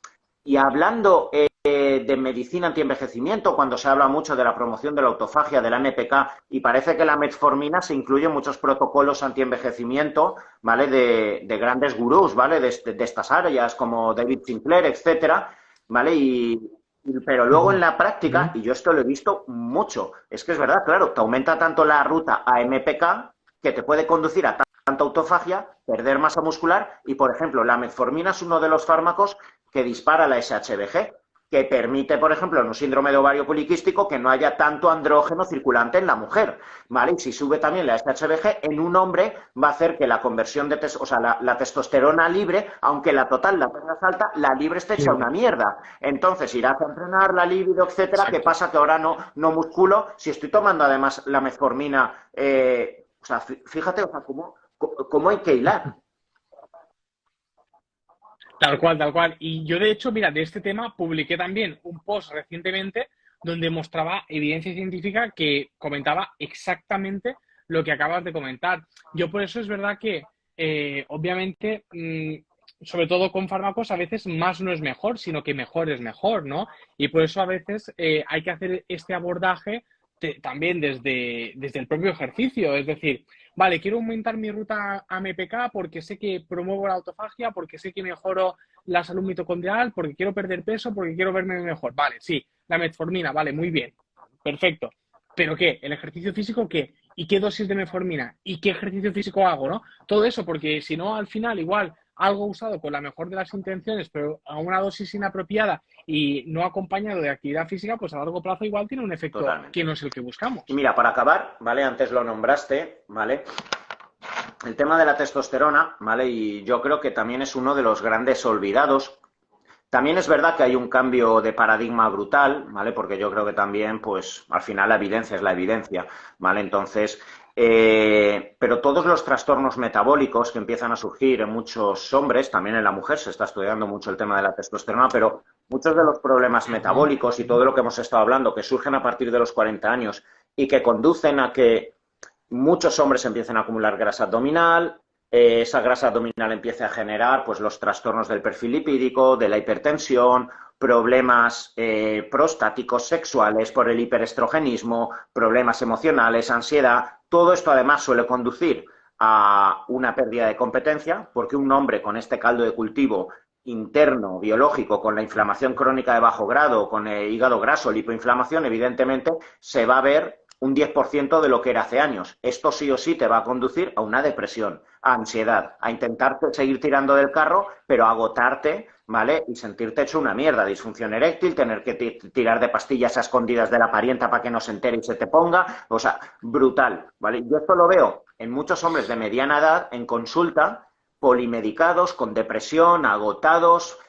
Y hablando de medicina antienvejecimiento, cuando se habla mucho de la promoción de la autofagia, de la MPK, y parece que la metformina se incluye en muchos protocolos antienvejecimiento, ¿vale? De grandes gurús, ¿vale? De estas áreas como David Sinclair, etcétera, ¿vale? Pero luego en ujú, la práctica, ujú. y yo esto lo he visto mucho, es que es verdad, claro, te aumenta tanto la ruta a MPK que te puede conducir a tanta autofagia, perder masa muscular, y por ejemplo, la metformina es uno de los fármacos que dispara la SHBG, que permite, por ejemplo, en un síndrome de ovario poliquístico que no haya tanto andrógeno circulante en la mujer, ¿vale? Y si sube también la SHBG, en un hombre va a hacer que la conversión de, o sea, la testosterona libre, aunque la total la tengas alta, la libre esté hecha una Libre. mierda. Entonces irás a entrenar la libido, etcétera. ¿Qué Exacto. pasa? Que ahora no musculo. Si estoy tomando además la metformina, o sea, fíjate, o sea, cómo hay que hilar. Tal cual, tal cual. Y yo, de hecho, mira, de este tema publiqué también un post recientemente donde mostraba evidencia científica que comentaba exactamente lo que acabas de comentar. Yo por eso es verdad que, obviamente, sobre todo con fármacos, a veces más no es mejor, sino que mejor es mejor, ¿no? Y por eso a veces hay que hacer este abordaje también desde el propio ejercicio. Es decir, vale, quiero aumentar mi ruta AMPK porque sé que promuevo la autofagia, porque sé que mejoro la salud mitocondrial, porque quiero perder peso, porque quiero verme mejor. Vale, sí, la metformina, vale, muy bien, perfecto. ¿Pero qué? ¿El ejercicio físico qué? ¿Y qué dosis de metformina? ¿Y qué ejercicio físico hago, no? Todo eso, porque si no, al final, igual, algo usado con la mejor de las intenciones, pero a una dosis inapropiada y no acompañado de actividad física, pues a largo plazo igual tiene un efecto que Totalmente. no es el que Y buscamos. mira, para acabar, ¿vale? Antes lo nombraste, ¿vale? El tema de la testosterona, ¿vale? Y yo creo que también es uno de los grandes olvidados. También es verdad que hay un cambio de paradigma brutal, ¿vale? Porque yo creo que también, pues, al final la evidencia es la evidencia, ¿vale? Entonces, pero todos los trastornos metabólicos que empiezan a surgir en muchos hombres, también en la mujer se está estudiando mucho el tema de la testosterona, pero muchos de los problemas Ujú, metabólicos y ujú. todo lo que hemos estado hablando, que surgen a partir de los 40 años y que conducen a que muchos hombres empiezan a acumular grasa abdominal, esa grasa abdominal empieza a generar pues, los trastornos del perfil lipídico, de la hipertensión, problemas prostáticos sexuales por el hiperestrogenismo, problemas emocionales, ansiedad. Todo esto además suele conducir a una pérdida de competencia, porque un hombre con este caldo de cultivo interno, biológico, con la inflamación crónica de bajo grado, con el hígado graso, lipoinflamación, evidentemente se va a ver un 10% de lo que era hace años. Esto sí o sí te va a conducir a una depresión, a ansiedad, a intentar seguir tirando del carro, pero a agotarte, ¿vale? Y sentirte hecho una mierda, disfunción eréctil, tener que tirar de pastillas a escondidas de la parienta para que no se entere y se te ponga, o sea, brutal, ¿vale? Yo esto lo veo en muchos hombres de mediana edad en consulta, polimedicados, con depresión, agotados,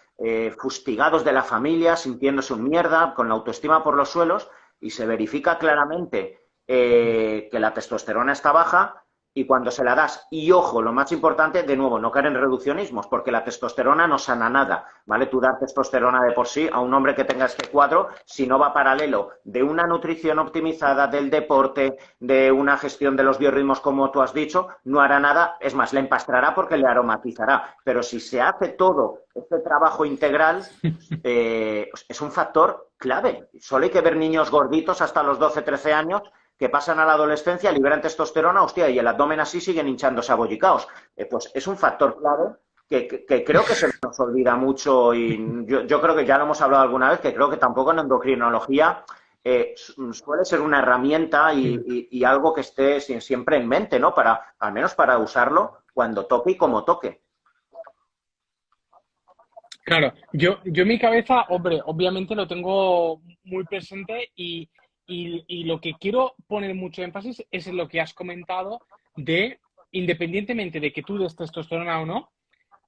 fustigados de la familia, sintiéndose un mierda, con la autoestima por los suelos, y se verifica claramente que la testosterona está baja y cuando se la das, y ojo, lo más importante, de nuevo, no caer en reduccionismos, porque la testosterona no sana nada, ¿vale? Tú dar testosterona de por sí a un hombre que tenga este cuadro, si no va paralelo de una nutrición optimizada, del deporte, de una gestión de los biorritmos, como tú has dicho, no hará nada, es más, le empastrará porque le aromatizará, pero si se hace todo este trabajo integral, es un factor clave. Solo hay que ver niños gorditos hasta los 12, 13 años que pasan a la adolescencia, liberan testosterona, hostia, y el abdomen así siguen hinchándose abollicaos. Pues es un factor clave que creo que se nos olvida mucho y yo creo que ya lo hemos hablado alguna vez, que creo que tampoco en endocrinología suele ser una herramienta y algo que esté siempre en mente, ¿no? Al menos para usarlo cuando toque y como toque. Claro, yo en mi cabeza, hombre, obviamente lo tengo muy presente y lo que quiero poner mucho énfasis es en lo que has comentado de, independientemente de que tú des testosterona o no,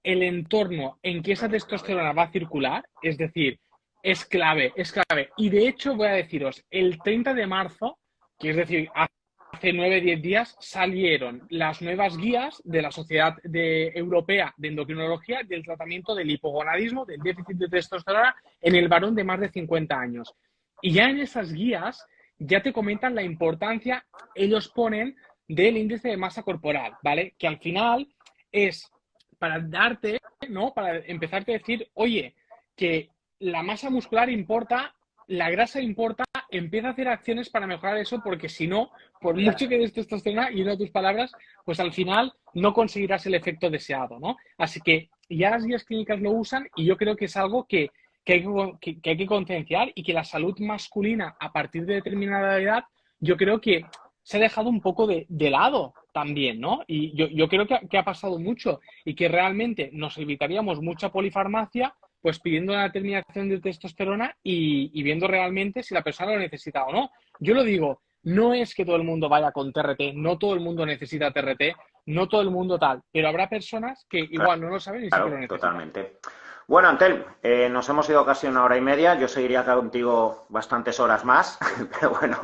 el entorno en que esa testosterona va a circular, es decir, es clave, es clave. Y de hecho voy a deciros, el 30 de marzo, que es decir, hace 9 o 10 días, salieron las nuevas guías de la Sociedad Europea de Endocrinología del tratamiento del hipogonadismo, del déficit de testosterona en el varón de más de 50 años. Y ya en esas guías ya te comentan la importancia, ellos ponen, del índice de masa corporal, ¿vale? Que al final es para darte, ¿no? Para empezarte a decir, oye, que la masa muscular importa, la grasa importa, empieza a hacer acciones para mejorar eso, porque si no, por mucho que des testosterona, y no tus palabras, pues al final no conseguirás el efecto deseado, ¿no? Así que ya las guías clínicas lo usan y yo creo que es algo que hay que concienciar y que la salud masculina a partir de determinada edad, yo creo que se ha dejado un poco de lado también, ¿no? Y yo creo que ha pasado mucho y que realmente nos evitaríamos mucha polifarmacia pues pidiendo una determinación de testosterona y viendo realmente si la persona lo necesita o no. Yo lo digo, no es que todo el mundo vaya con TRT, no todo el mundo necesita TRT, no todo el mundo tal, pero habrá personas que igual no lo saben y sí que lo Claro, necesitan. totalmente. Bueno, Antel, nos hemos ido casi 1 hora y media. Yo seguiría contigo bastantes horas más, pero bueno,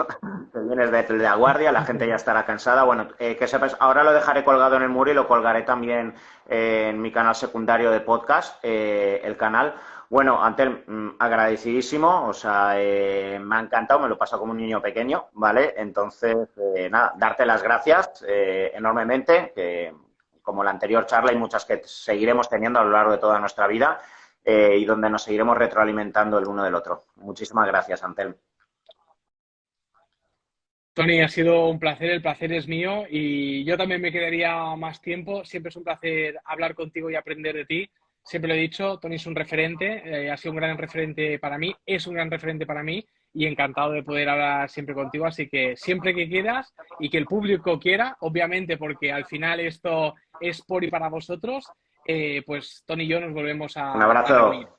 te vienes de la guardia, la gente ya estará cansada. Bueno, que sepas, ahora lo dejaré colgado en el muro y lo colgaré también en mi canal secundario de podcast, el canal. Bueno, Antel, agradecidísimo, o sea, me ha encantado, me lo he pasado como un niño pequeño, ¿vale? Entonces, nada, darte las gracias enormemente, que como la anterior charla y muchas que seguiremos teniendo a lo largo de toda nuestra vida y donde nos seguiremos retroalimentando el uno del otro. Muchísimas gracias, Antel. Tony, ha sido un placer, el placer es mío y yo también me quedaría más tiempo. Siempre es un placer hablar contigo y aprender de ti. Siempre lo he dicho, Tony es un referente, ha sido un gran referente para mí, es un gran referente para mí y encantado de poder hablar siempre contigo. Así que siempre que quieras y que el público quiera, obviamente, porque al final esto es por y para vosotros, pues Tony y yo nos volvemos Un a reunir. abrazo.